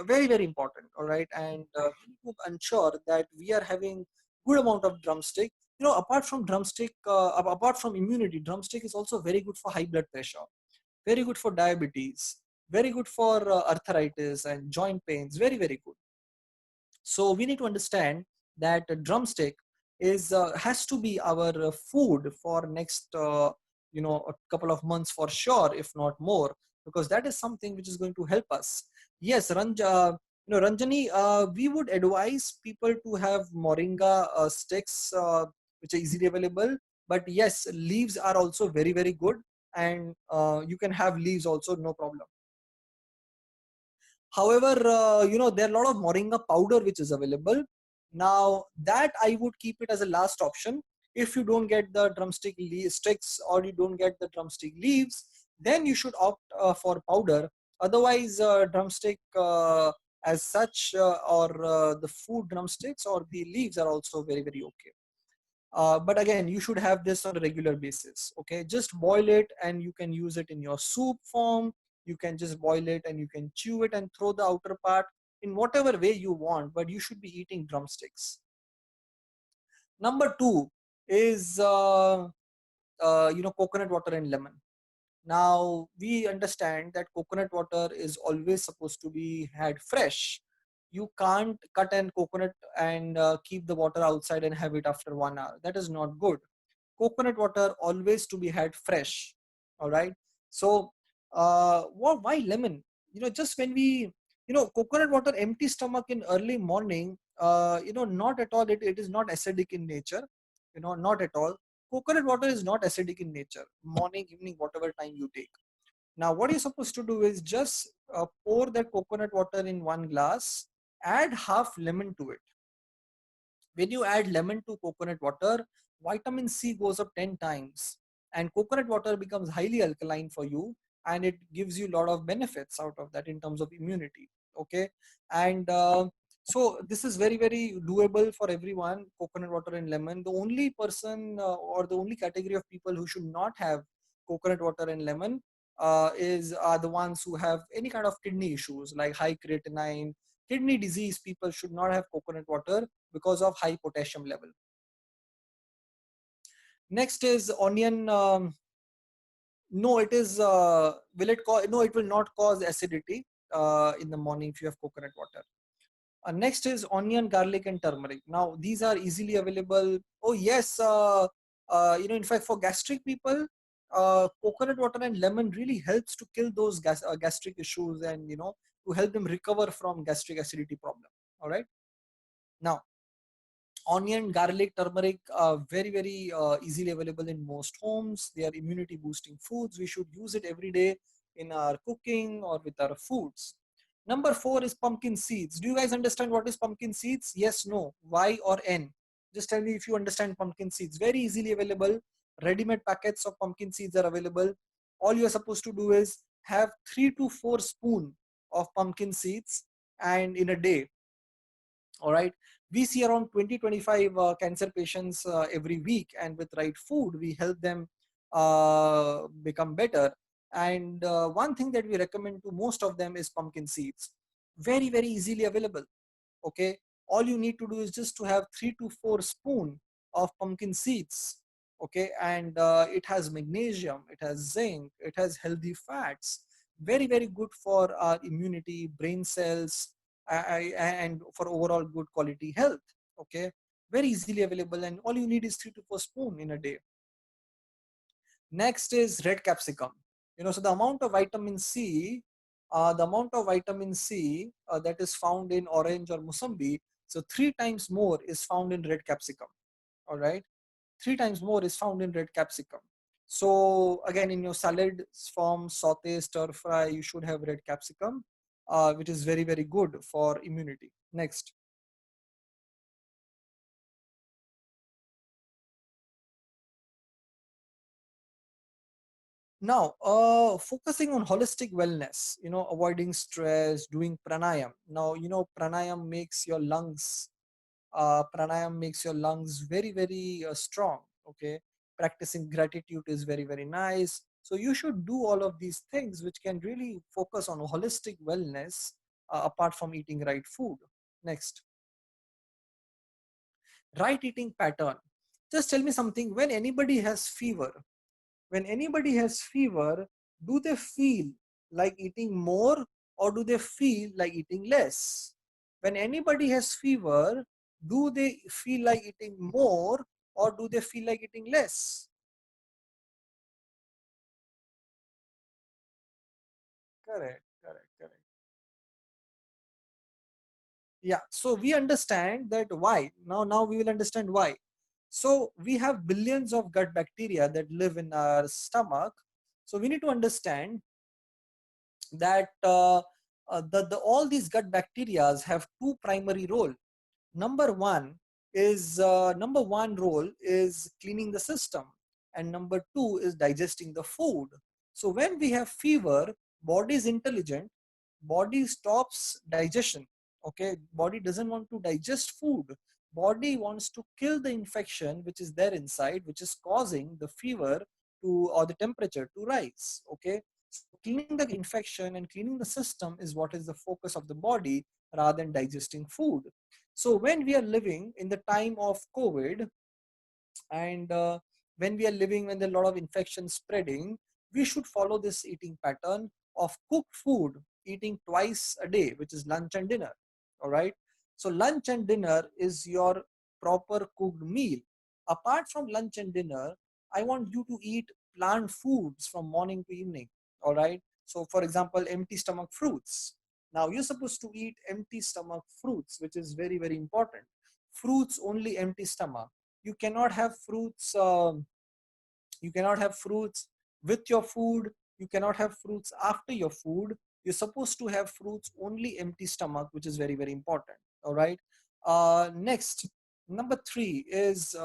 very, very important. All right, and we need to ensure that we are having good amount of drumstick. Apart from drumstick, apart from immunity, drumstick is also very good for high blood pressure, very good for diabetes, very good for arthritis and joint pains, very, very good. So we need to understand that drumstick has to be our food for next a couple of months for sure, if not more, because that is something which is going to help us. Yes, Ranjani, we would advise people to have moringa sticks, which are easily available. But yes, leaves are also very, very good, and you can have leaves also, no problem. However, there are a lot of moringa powder which is available. Now that I would keep it as a last option. If you don't get the drumstick sticks or you don't get the drumstick leaves, then you should opt for powder. Otherwise, drumstick as such or the food drumsticks or the leaves are also very, very okay. But again, you should have this on a regular basis. Okay, just boil it and you can use it in your soup form. You can just boil it and you can chew it and throw the outer part in whatever way you want, but you should be eating drumsticks. Number 2 is coconut water and lemon. Now we understand that coconut water is always supposed to be had fresh. You can't cut an coconut and keep the water outside and have it after 1 hour. That is not good. Coconut water always to be had fresh. All right. So why lemon? Just when we, coconut water empty stomach in early morning, not at all. It is not acidic in nature, not at all. Coconut water is not acidic in nature. Morning, evening, whatever time you take. Now, what you're supposed to do is just pour that coconut water in one glass, add half lemon to it. When you add lemon to coconut water, vitamin C goes up 10 times, and coconut water becomes highly alkaline for you, and it gives you a lot of benefits out of that in terms of immunity. Okay, and so this is very, very doable for everyone. Coconut water and lemon. The only person or the only category of people who should not have coconut water and lemon is the ones who have any kind of kidney issues like high creatinine, kidney disease. People should not have coconut water because of high potassium level. Next is onion. No, it is. Will it cause? No, it will not cause acidity in the morning if you have coconut water. Next is onion, garlic, and turmeric. Now these are easily available. Oh yes, in fact, for gastric people, coconut water and lemon really helps to kill those gastric issues, and to help them recover from gastric acidity problem. All right. Now, onion, garlic, turmeric are very, very easily available in most homes. They are immunity boosting foods. We should use it every day in our cooking or with our foods. Number 4 is pumpkin seeds. Do you guys understand what is pumpkin seeds? Yes, no, Y or N? Just tell me if you understand pumpkin seeds. Very easily available. Ready-made packets of pumpkin seeds are available. All you are supposed to do is have 3 to 4 spoon of pumpkin seeds and in a day. All right, we see around 20-25 cancer patients every week, and with right food we help them become better. And one thing that we recommend to most of them is pumpkin seeds. Very, very easily available. Okay, all you need to do is just to have 3 to 4 spoon of pumpkin seeds. Okay, and it has magnesium, it has zinc, it has healthy fats. Very, very good for our immunity, brain cells, and for overall good quality health. Okay, very easily available, and all you need is 3 to 4 spoon in a day. Next is red capsicum. So the amount of vitamin C, that is found in orange or musambi, so 3 times more is found in red capsicum. All right, 3 times more is found in red capsicum. So again, in your salad form, saute, stir fry, you should have red capsicum, which is very, very good for immunity. Next. Now, focusing on holistic wellness, avoiding stress, doing pranayam. Now, pranayam makes your lungs, very, very strong. Okay, practicing gratitude is very, very nice. So you should do all of these things, which can really focus on holistic wellness apart from eating right food. Next, right eating pattern. Just tell me something. When anybody has fever, do they feel like eating more or do they feel like eating less? When anybody has fever, do they feel like eating more or do they feel like eating less? Correct, correct, correct. Yeah, so we understand that why. Now we will understand why. So we have billions of gut bacteria that live in our stomach. So we need to understand that all these gut bacteria have two primary role. Number one role is cleaning the system, and number two is digesting the food. So when we have fever, body is intelligent, body stops digestion. Okay, body doesn't want to digest food, body wants to kill the infection which is there inside, which is causing the fever to or the temperature to rise. Okay, so cleaning the infection and cleaning the system is what is the focus of the body rather than digesting food. So when we are living in the time of COVID, and when we are living when there are a lot of infections spreading, we should follow this eating pattern of cooked food, eating twice a day, which is lunch and dinner. All right. So lunch and dinner is your proper cooked meal. Apart from lunch and dinner, I want you to eat plant foods from morning to evening. All right. So for example, empty stomach fruits. Now you're supposed to eat empty stomach fruits, which is very, very important. Fruits only empty stomach. You cannot have fruits. You cannot have fruits with your food. You cannot have fruits after your food. You're supposed to have fruits only empty stomach, which is very, very important. All right. Next, number 3 is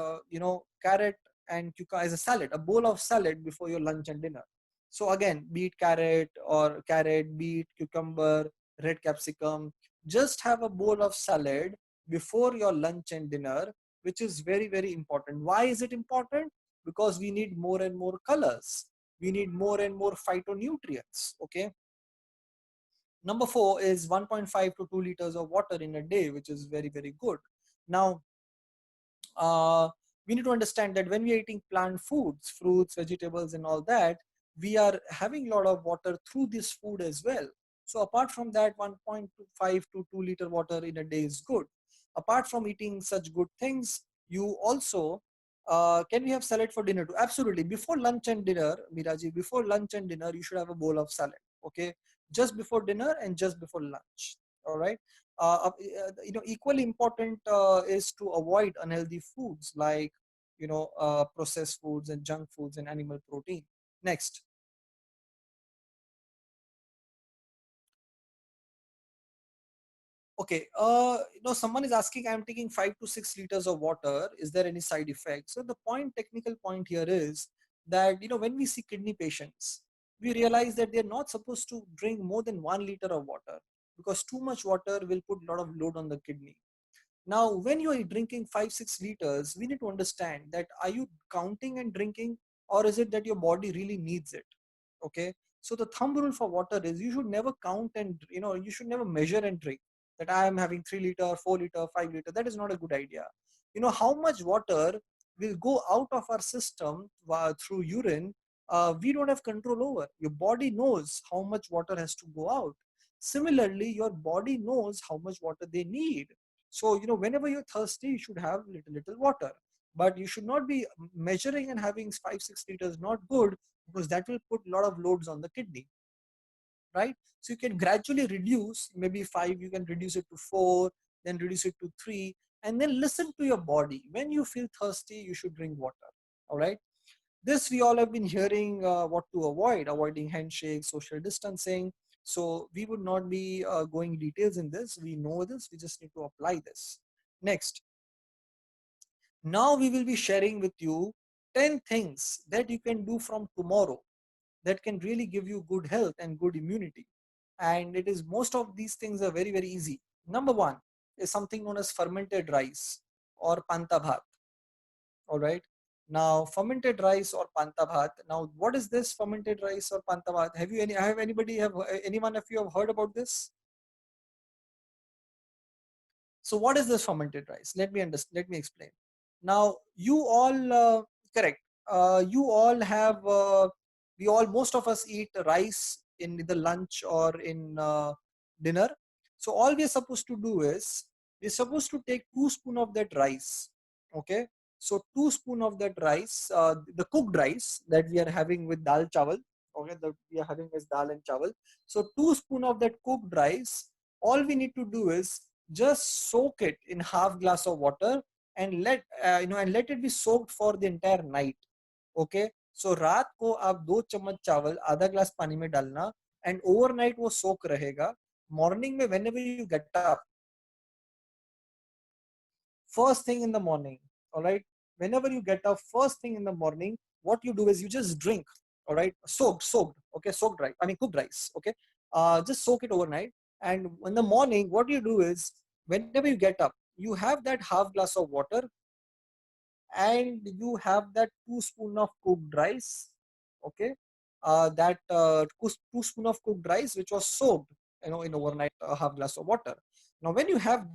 carrot and cucumber as a salad, a bowl of salad before your lunch and dinner. So again, beet carrot or carrot, beet, cucumber, red capsicum. Just have a bowl of salad before your lunch and dinner, which is very, very important. Why is it important? Because we need more and more colors. We need more and more phytonutrients. Okay. Number 4 is 1.5 to 2 liters of water in a day, which is very, very good. Now, we need to understand that when we are eating plant foods, fruits, vegetables, and all that, we are having a lot of water through this food as well. So apart from that, 1.5 to 2 liter water in a day is good. Apart from eating such good things, you also can we have salad for dinner too? Absolutely. Before lunch and dinner, Miraji, before lunch and dinner, you should have a bowl of salad. Okay, just before dinner and just before lunch. All right. Equally important is to avoid unhealthy foods like processed foods and junk foods and animal protein. Next. Okay, someone is asking, I'm taking 5 to 6 liters of water. Is there any side effect? So the technical point here is that, when we see kidney patients, we realize that they're not supposed to drink more than 1 liter of water, because too much water will put a lot of load on the kidney. Now, when you are drinking 5-6 liters, we need to understand that are you counting and drinking, or is it that your body really needs it? Okay. So the thumb rule for water is you should never count and, you should never measure and drink that I am having 3 liter, 4 liter, 5 liter. That is not a good idea. How much water will go out of our system through urine, we don't have control over. Your body knows how much water has to go out. Similarly, your body knows how much water they need. So, whenever you're thirsty, you should have little water, but you should not be measuring and having 5-6 liters. Not good, because that will put a lot of loads on the kidney, right? So you can gradually reduce, maybe 5, you can reduce it to 4, then reduce it to 3, and then listen to your body. When you feel thirsty, you should drink water. All right. This we all have been hearing what to avoiding handshakes, social distancing. So we would not be going details in this. We know this, we just need to apply this. Next. Now we will be sharing with you 10 things that you can do from tomorrow that can really give you good health and good immunity. And it is, most of these things are very, very easy. Number 1 is something known as fermented rice or panta bhat. All right. Now, fermented rice or panta bhat. Now, what is this fermented rice or panta bhat? Anyone of you have heard about this? So what is this fermented rice? Let me explain. Now, you all, correct. You all have, most of us eat rice in the lunch or in dinner. So all we are supposed to do is, we're supposed to take 2 spoons of that rice. Okay. So 2 spoons of that rice, the cooked rice that we are having with dal chawal. Okay. That we are having as dal and chawal. So 2 spoons of that cooked rice, all we need to do is just soak it in half glass of water and let it be soaked for the entire night. Okay. So रात को आप 2 चम्मच चावल आधा glass पानी में डालना, and overnight वो soak रहेगा. Morning में whenever you get up, first thing in the morning, all right, whenever you get up first thing in the morning, what you do is you just drink. All right, soaked, okay, soaked rice, cooked rice. Okay, just soak it overnight, and in the morning what you do is, whenever you get up, you have that half glass of water and you have that 2 spoons of cooked rice. Okay, that 2 spoons of cooked rice which was soaked in overnight half glass of water. Now when you have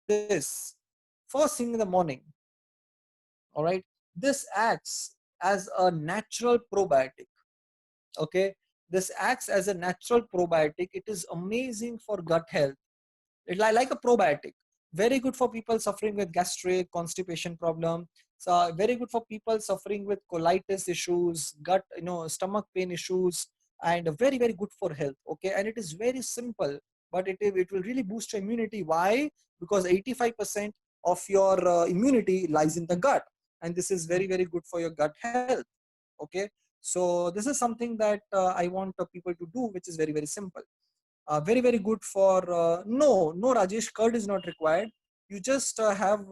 this first thing in the morning, all right, this acts as a natural probiotic. Okay, this acts as a natural probiotic. It is amazing for gut health. It's like a probiotic, very good for people suffering with gastric constipation problem. So very good for people suffering with colitis issues, gut, stomach pain issues, and very, very good for health. Okay, and it is very simple, but it will really boost your immunity. Why? Because 85% of your immunity lies in the gut, and this is very, very good for your gut health. Okay, so this is something that I want people to do, which is very, very simple. Very, very good for no Rajesh, curd is not required. You just have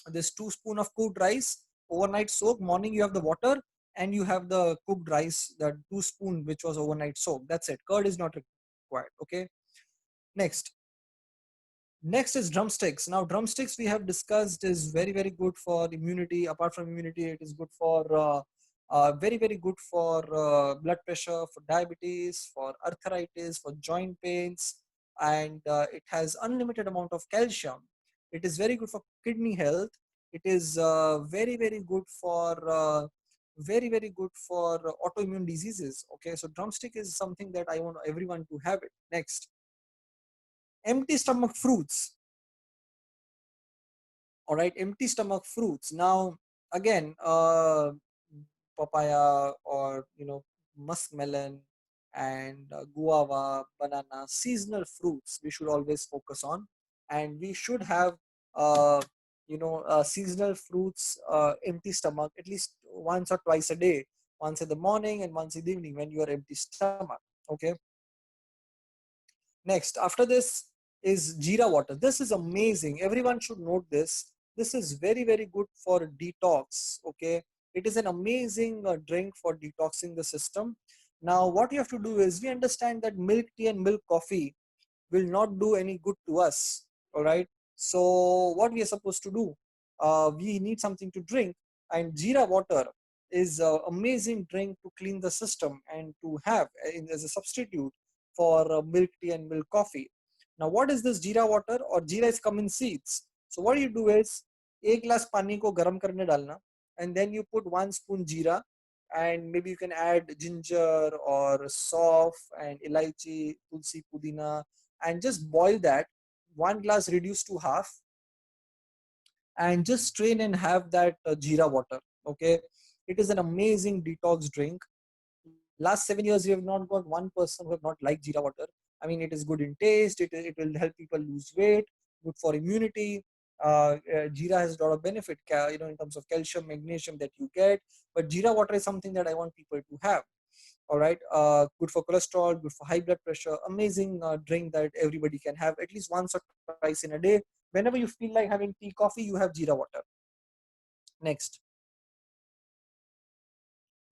this 2 spoon of cooked rice, overnight soak. Morning you have the water, and you have the cooked rice, that 2 spoon which was overnight soak. That's it. Curd is not required. Okay, next. Next is drumsticks. Now drumsticks we have discussed is very, very good for immunity. Apart from immunity, it is good for very, very good for blood pressure, for diabetes, for arthritis, for joint pains, and it has unlimited amount of calcium. It is very good for kidney health. It is very, very good for very, very good for autoimmune diseases. Okay, so drumstick is something that I want everyone to have it. Next, empty stomach fruits. All right, empty stomach fruits. Now again, papaya, or muskmelon, and guava, banana, seasonal fruits we should always focus on, and we should have uh, seasonal fruits empty stomach at least once or twice a day, once in the morning and once in the evening when you are empty stomach. Okay, next, after this is jeera water. This is amazing. Everyone should note this. This is very, very good for detox. Okay, it is an amazing drink for detoxing the system. Now, what you have to do is, we understand that milk tea and milk coffee will not do any good to us. All right. So, what we are supposed to do? We need something to drink, and jeera water is an amazing drink to clean the system and to have as a substitute for milk tea and milk coffee. Now, what is this jeera water? Or jeera is come in seeds. So what you do is, एक glass पानी को गर्म करने डालना, and then you put 1 spoon jeera, and maybe you can add ginger or sauf and elaichi, tulsi, pudina, and just boil that. 1 glass reduced to half, and just strain and have that jeera water. Okay, it is an amazing detox drink. Last 7 years, we have not got one person who have not liked jeera water. I mean, it is good in taste. It will help people lose weight, good for immunity. Jeera has a lot of benefit, in terms of calcium, magnesium that you get. But jeera water is something that I want people to have. All right, good for cholesterol, good for high blood pressure. Amazing drink that everybody can have at least once or twice in a day. Whenever you feel like having tea, coffee, you have jeera water. Next,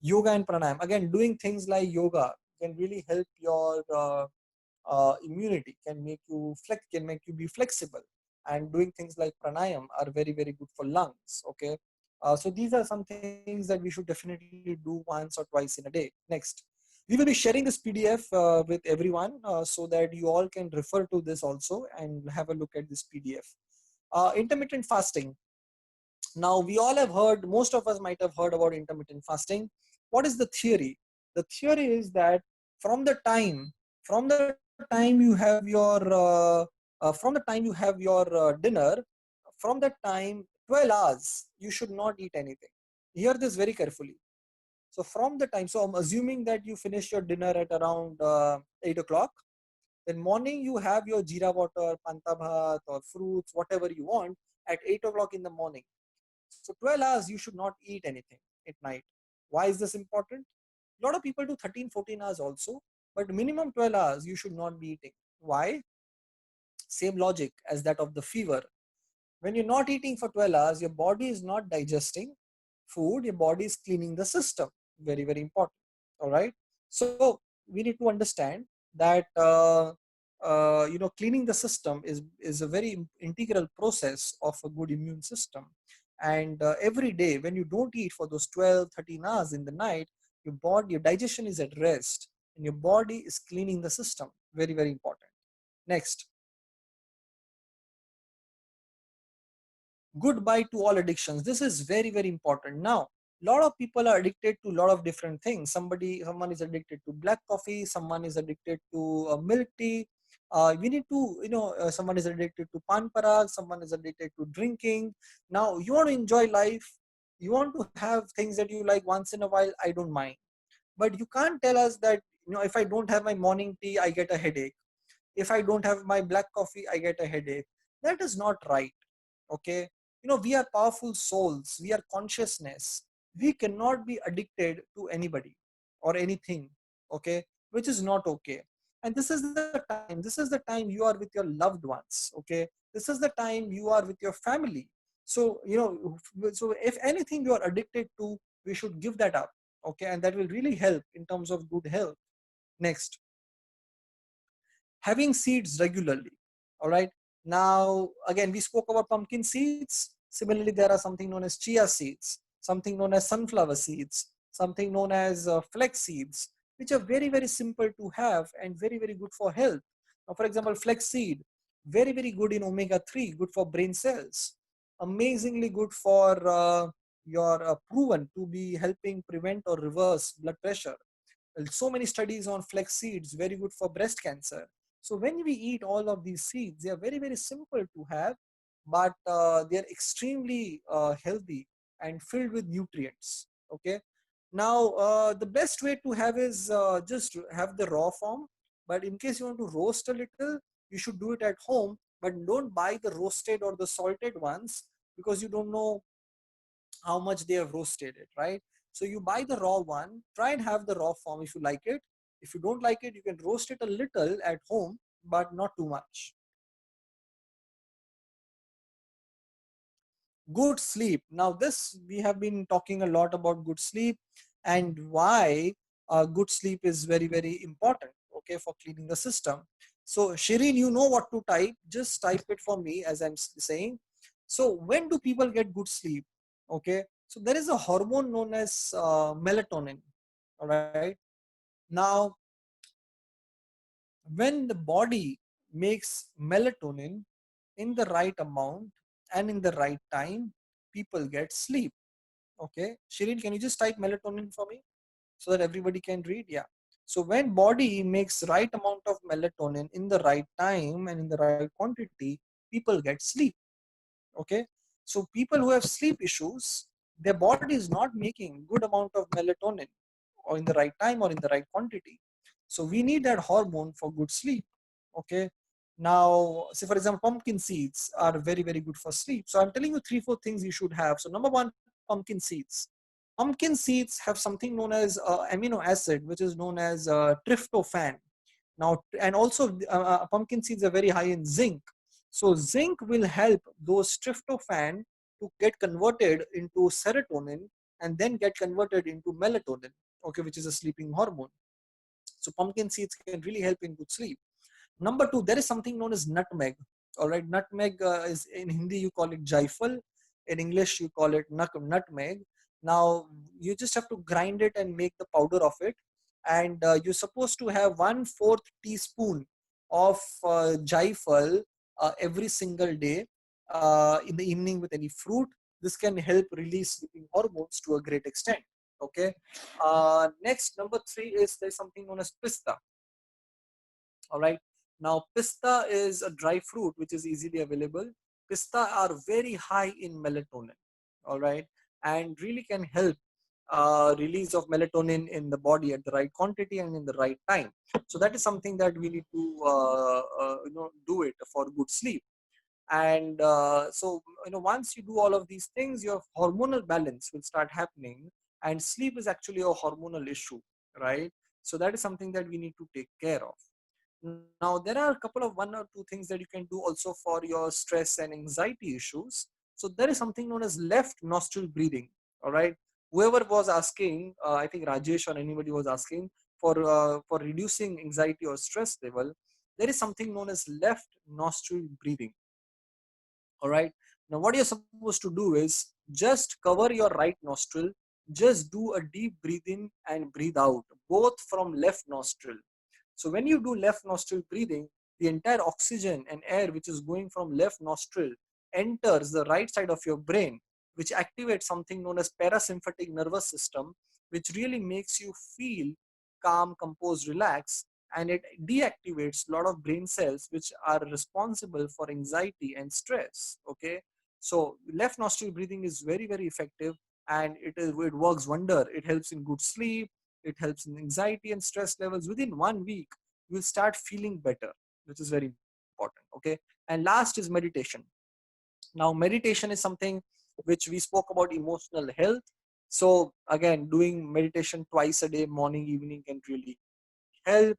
yoga and pranayam. Again, doing things like yoga can really help your immunity, can make you be flexible, and doing things like pranayam are very, very good for lungs. Okay, so these are some things that we should definitely do once or twice in a day. Next, we will be sharing this PDF with everyone so that you all can refer to this also and have a look at this PDF. Intermittent fasting. Now, we all have heard, most of us might have heard about intermittent fasting. What is the theory? The theory is that from the time you have your dinner, from that time 12 hours you should not eat anything. Hear this very carefully. So from the time, so I'm assuming that you finish your dinner at around 8 o'clock. Then morning you have your jeera water, panta bhat, or fruits, whatever you want, at 8 o'clock in the morning. So 12 hours you should not eat anything at night. Why is this important? A lot of people do 13, 14 hours also, but minimum 12 hours you should not be eating. Why? Same logic as that of the fever. When you're not eating for 12 hours, your body is not digesting food, your body is cleaning the system. Very, very important. All right. So we need to understand that cleaning the system is a very integral process of a good immune system. And every day when you don't eat for those 12, 13 hours in the night, your digestion is at rest and your body is cleaning the system. Very, very important. Next, goodbye to all addictions. This is very, very important. Now, a lot of people are addicted to a lot of different things. Someone is addicted to black coffee, someone is addicted to milk tea. We need to, someone is addicted to pan parag, someone is addicted to drinking. Now, you want to enjoy life, you want to have things that you like once in a while, I don't mind. But you can't tell us that, if I don't have my morning tea, I get a headache. If I don't have my black coffee, I get a headache. That is not right. Okay. We are powerful souls. We are consciousness. We cannot be addicted to anybody or anything. Okay. Which is not okay. And this is the time. This is the time you are with your loved ones. Okay. This is the time you are with your family. So, so if anything you are addicted to, we should give that up. Okay. And that will really help in terms of good health. Next, having seeds regularly. All right. Now, again, we spoke about pumpkin seeds. Similarly, there are something known as chia seeds, something known as sunflower seeds, something known as flax seeds, which are very, very simple to have and very, very good for health. Now, for example, flax seed, very, very good in omega-3, good for brain cells, amazingly good for your proven to be helping prevent or reverse blood pressure. So many studies on flax seeds, very good for breast cancer. So when we eat all of these seeds, they are very, very simple to have, but they are extremely healthy and filled with nutrients. Okay. Now, the best way to have is just have the raw form. But in case you want to roast a little, you should do it at home. But don't buy the roasted or the salted ones, because you don't know how much they have roasted it, right? So you buy the raw one, try and have the raw form if you like it. If you don't like it, you can roast it a little at home, but not too much. Good sleep. Now this, we have been talking a lot about good sleep and why good sleep is very, very important, okay, for cleaning the system. So Shireen, you know what to type, just type it for me as I'm saying. So when do people get good sleep? Okay, so there is a hormone known as melatonin. All right. Now, when the body makes melatonin in the right amount and in the right time, people get sleep. Okay. Shireen, can you just type melatonin for me so that everybody can read? Yeah. So when body makes right amount of melatonin in the right time and in the right quantity, people get sleep. Okay. So people who have sleep issues, their body is not making good amount of melatonin or in the right time or in the right quantity. So we need that hormone for good sleep. Okay. Now, say for example, pumpkin seeds are very, very good for sleep. So I'm telling you 3-4 things you should have. So number one, pumpkin seeds. Pumpkin seeds have something known as amino acid, which is known as tryptophan. Now, and also pumpkin seeds are very high in zinc. So zinc will help those tryptophan to get converted into serotonin and then get converted into melatonin, okay, which is a sleeping hormone. So pumpkin seeds can really help in good sleep. Number two, there is something known as nutmeg. All right, nutmeg is in Hindi you call it jaifal. In English you call it nutmeg. Now you just have to grind it and make the powder of it, and you're supposed to have 1/4 teaspoon of jaifal every single day in the evening with any fruit. This can help release sleeping hormones to a great extent. Okay. Next, number three is there's something known as pista. All right. Now, pista is a dry fruit which is easily available. Pista are very high in melatonin. All right. And really can help release of melatonin in the body at the right quantity and in the right time. So that is something that we need to do it for good sleep. And so once you do all of these things, your hormonal balance will start happening, and sleep is actually a hormonal issue, right? So that is something that we need to take care of. Now, there are a couple of 1 or 2 things that you can do also for your stress and anxiety issues. So there is something known as left nostril breathing. All right. Whoever was asking, I think Rajesh or anybody was asking for reducing anxiety or stress level, there is something known as left nostril breathing. All right. Now, what you're supposed to do is just cover your right nostril, just do a deep breathe in and breathe out, both from left nostril. So when you do left nostril breathing, the entire oxygen and air which is going from left nostril enters the right side of your brain, which activates something known as parasympathetic nervous system, which really makes you feel calm, composed, relaxed, and it deactivates a lot of brain cells which are responsible for anxiety and stress. Okay, so left nostril breathing is very, very effective, and it works wonder. It helps in good sleep. It helps in anxiety and stress levels. Within 1 week, you will start feeling better, which is very important. Okay. And last is meditation. Now, meditation is something which we spoke about emotional health. So again, doing meditation twice a day, morning, evening, can really help.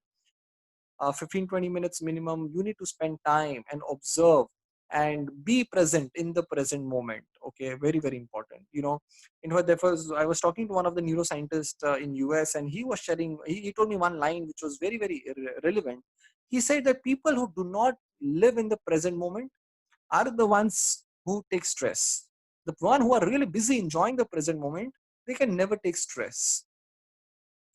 15-20 minutes minimum. You need to spend time and observe and be present in the present moment. Okay, very, very important. You know, in fact, therefore, I was talking to one of the neuroscientists in US, and he was sharing, he told me one line which was very, very relevant. He said that people who do not live in the present moment are the ones who take stress. The one who are really busy enjoying the present moment, they can never take stress.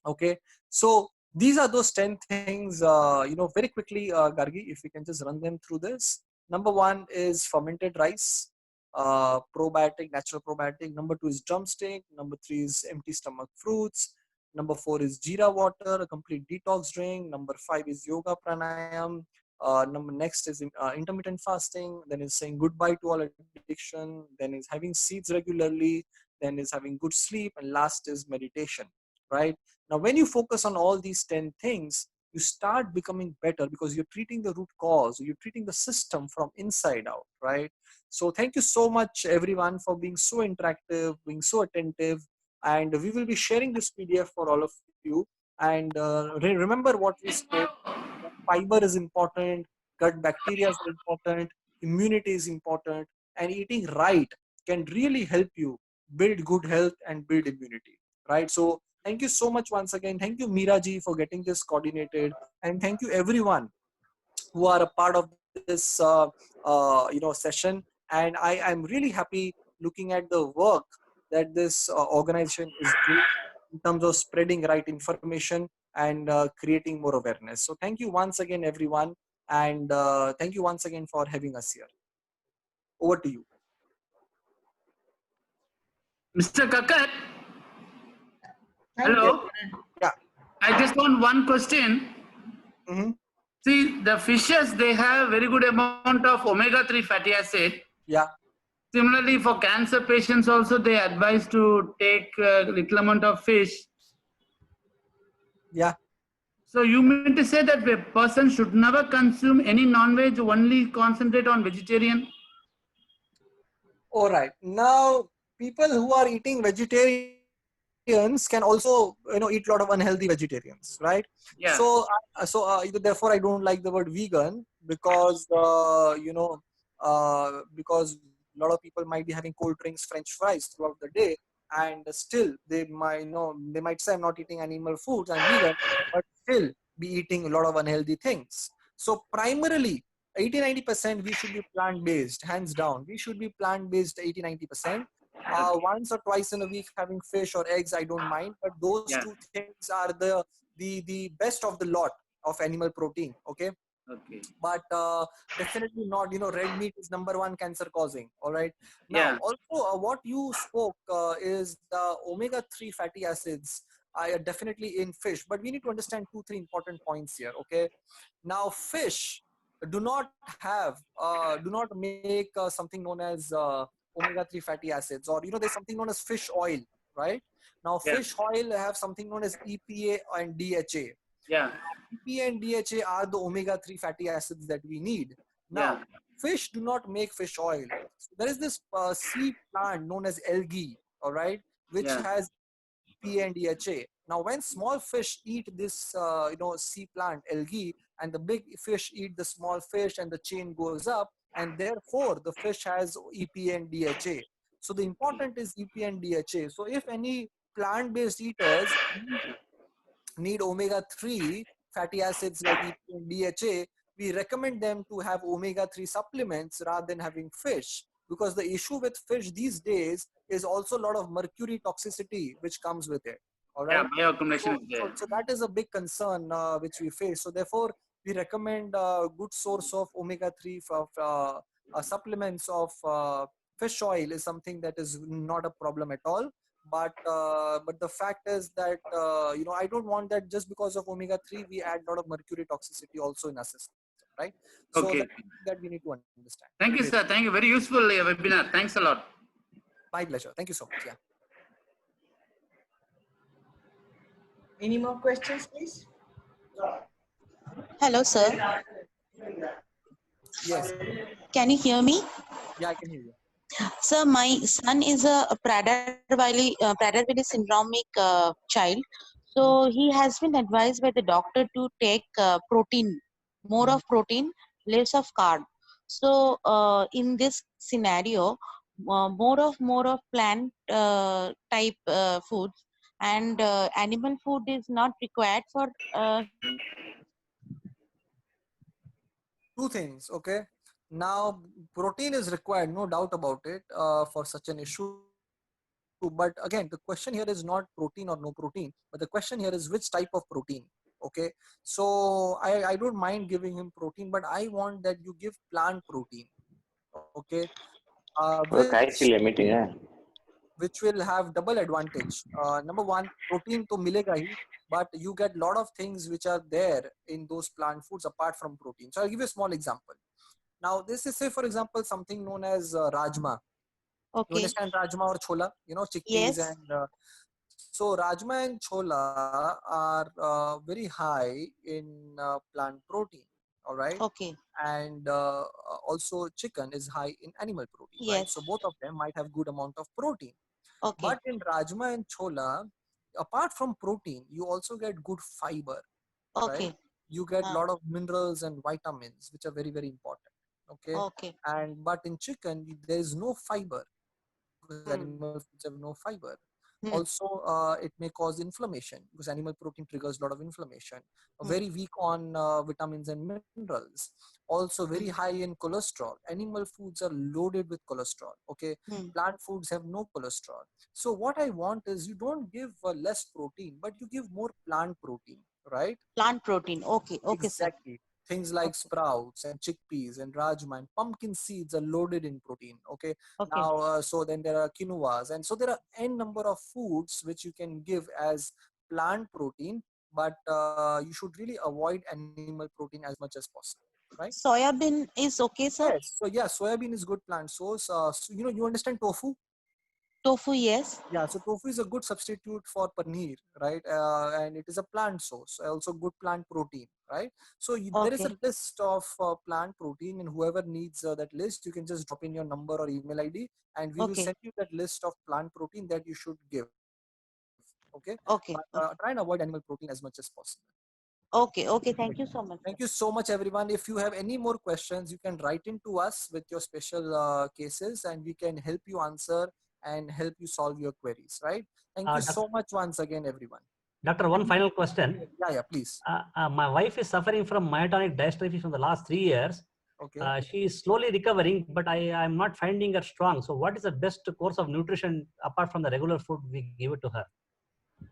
Okay, so these are those 10 things, very quickly, Gargi, if we can just run them through this. Number 1 is fermented rice, probiotic, natural probiotic. Number 2 is drumstick. Number 3 is empty stomach fruits. Number 4 is jeera water, a complete detox drink. Number 5 is yoga pranayam. Next is intermittent fasting. Then is saying goodbye to all addiction. Then is having seeds regularly. Then is having good sleep. And last is meditation, right? Now, when you focus on all these 10 things, you start becoming better because you're treating the root cause, you're treating the system from inside out, right? So thank you so much, everyone, for being so interactive, being so attentive. And we will be sharing this PDF for all of you. And remember what we spoke. Fiber is important, gut bacteria is important, immunity is important, and eating right can really help you build good health and build immunity, right? So thank you so much once again. Thank you, Meera ji, for getting this coordinated, and thank you everyone who are a part of this session. And I am really happy looking at the work that this organization is doing in terms of spreading right information and creating more awareness. So thank you once again, everyone, and thank you once again for having us here. Over to you. Mr. Kakat. Thank Hello. you. Yeah. I just want one question. Mm-hmm. See, the fishes, they have very good amount of omega-3 fatty acid. Yeah. Similarly, for cancer patients also, they advise to take a little amount of fish. Yeah. So you mean to say that a person should never consume any non-veg, only concentrate on vegetarian? All right. Now, people who are eating vegetarians can also, eat a lot of unhealthy vegetarians, right? Yeah. So therefore, I don't like the word vegan because because a lot of people might be having cold drinks, French fries throughout the day, and still they might say I'm not eating animal foods, I'm vegan, but still be eating a lot of unhealthy things. So primarily, 80-90% we should be plant-based, hands down. We should be plant-based 80-90%. Once or twice in a week having fish or eggs, I don't mind, but those two things are the best of the lot of animal protein. Okay. But definitely not, red meat is number 1 cancer causing. All right. Now, also what you spoke is the omega-3 fatty acids are definitely in fish, but we need to understand 2-3 important points here. Okay. Now, fish do not make something known as omega-3 fatty acids, or there's something known as fish oil, right? Now, fish oil have something known as EPA and DHA. Yeah. EPA and DHA are the omega-3 fatty acids that we need. Now, fish do not make fish oil. So there is this sea plant known as algae, all right, which has EPA and DHA. Now, when small fish eat this, sea plant algae, and the big fish eat the small fish, and the chain goes up, and therefore the fish has EPA and DHA. So the important is EPA and DHA. So if any plant-based eaters need omega-3 fatty acids like EPA and DHA, we recommend them to have omega-3 supplements rather than having fish. Because the issue with fish these days is also a lot of mercury toxicity which comes with it. All right. Yeah, bioaccumulation is there. So that is a big concern which we face. So therefore, we recommend a good source of omega-3 supplements of fish oil is something that is not a problem at all. But the fact is that I don't want that just because of omega-3 we add a lot of mercury toxicity also in our system, right? So that we need to understand. Thank you, sir. Thank you. Very useful webinar. Thanks a lot. My pleasure. Thank you so much. Yeah. Any more questions, please? Hello, sir. Yes. Can you hear me? Yeah, I can hear you. Sir, my son is a Prader-Willi syndromic child. So he has been advised by the doctor to take protein, more of protein, less of carb. So in this scenario, more of plant type foods and animal food is not required for Two things. Okay. Now, protein is required, no doubt about it, for such an issue. But again, the question here is not protein or no protein, but the question here is which type of protein. Okay. So I don't mind giving him protein, but I want that you give plant protein. Okay. Which will have double advantage. Number one, protein to milega hi, but you get lot of things which are there in those plant foods apart from protein. So I'll give you a small example. Now, this is, say, for example, something known as rajma. You okay. understand rajma or chola? You know, chickpeas. Yes. And so rajma and chola are very high in plant protein. All right. Okay. And also chicken is high in animal protein, right? Yes. So both of them might have good amount of protein. Okay. But in rajma and chola, apart from protein, you also get good fiber, Okay. right? You get a lot of minerals and vitamins, which are very, very important. Okay. Okay. And but in chicken, there is no fiber because animal foods have no fiber. Also, it may cause inflammation because animal protein triggers a lot of inflammation. Very weak on vitamins and minerals. Also, very high in cholesterol. Animal foods are loaded with cholesterol. Okay, plant foods have no cholesterol. So, what I want is you don't give less protein, but you give more plant protein, right? Plant protein. Okay. Okay, Exactly. Things like sprouts and chickpeas and rajma and pumpkin seeds are loaded in protein. Okay. Okay. Now, so then there are quinoas, and so there are n number of foods which you can give as plant protein, but you should really avoid animal protein as much as possible, right? Soybean is okay, sir? Yes. So yeah, soybean is good plant source. So you understand tofu? Tofu, yes. Yeah, so tofu is a good substitute for paneer, right? And it is a plant source, also good plant protein, right? So there is a list of plant protein, and whoever needs that list, you can just drop in your number or email ID, and we will send you that list of plant protein that you should give. Okay. Okay. But, try and avoid animal protein as much as possible. Okay. Okay. Thank you so much. Thank you so much, everyone. If you have any more questions, you can write into us with your special cases, and we can help you answer and help you solve your queries, right? Thank you so much once again, everyone. Doctor, one final question. Yeah, please. My wife is suffering from myotonic dystrophy from the last 3 years. Okay. She is slowly recovering, but I'm not finding her strong. So what is the best course of nutrition apart from the regular food we give it to her?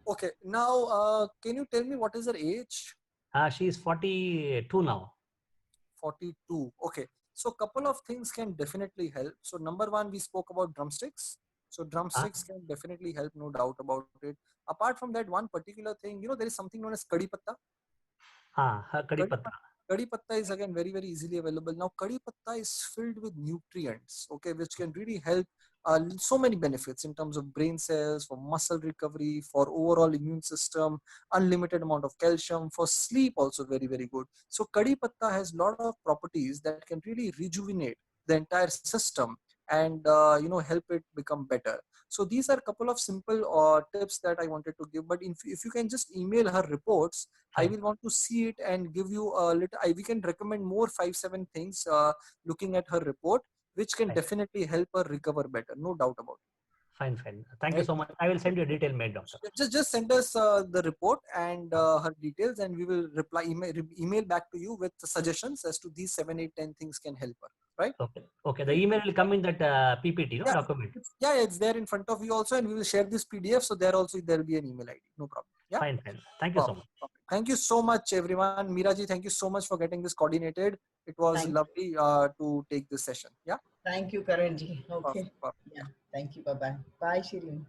Okay. Now, can you tell me what is her age? She is 42 now. 42. Okay. So couple of things can definitely help. So number one, we spoke about drumsticks. So drumsticks can definitely help, no doubt about it. Apart from that, one particular thing, there is something known as kadi patta. Kadi patta. Kadi patta is again very, very easily available. Now, kadi patta is filled with nutrients, okay, which can really help so many benefits in terms of brain cells, for muscle recovery, for overall immune system, unlimited amount of calcium, for sleep also very, very good. So kadi patta has a lot of properties that can really rejuvenate the entire system and help it become better. So these are a couple of simple tips that I wanted to give. But if you can just email her reports, I will want to see it and give you a little. We can recommend more 5-7 things looking at her report, which can definitely help her recover better. No doubt about it. Fine. Thank you so much. I will send you a detailed mail, doctor. Just send us the report and her details, and we will email back to you with suggestions as to these 7, 8, 10 things can help her. Right? Okay. The email will come in that PPT, document. Yeah, it's there in front of you also, and we will share this PDF. So there also there will be an email ID. No problem. Yeah. Fine. Thank you so much. Thank you so much, everyone. Meeraji, thank you so much for getting this coordinated. It was lovely to take this session. Yeah. Thank you, Karanji. Okay. Perfect. Yeah. Thank you. Bye-bye. Bye, Shirin.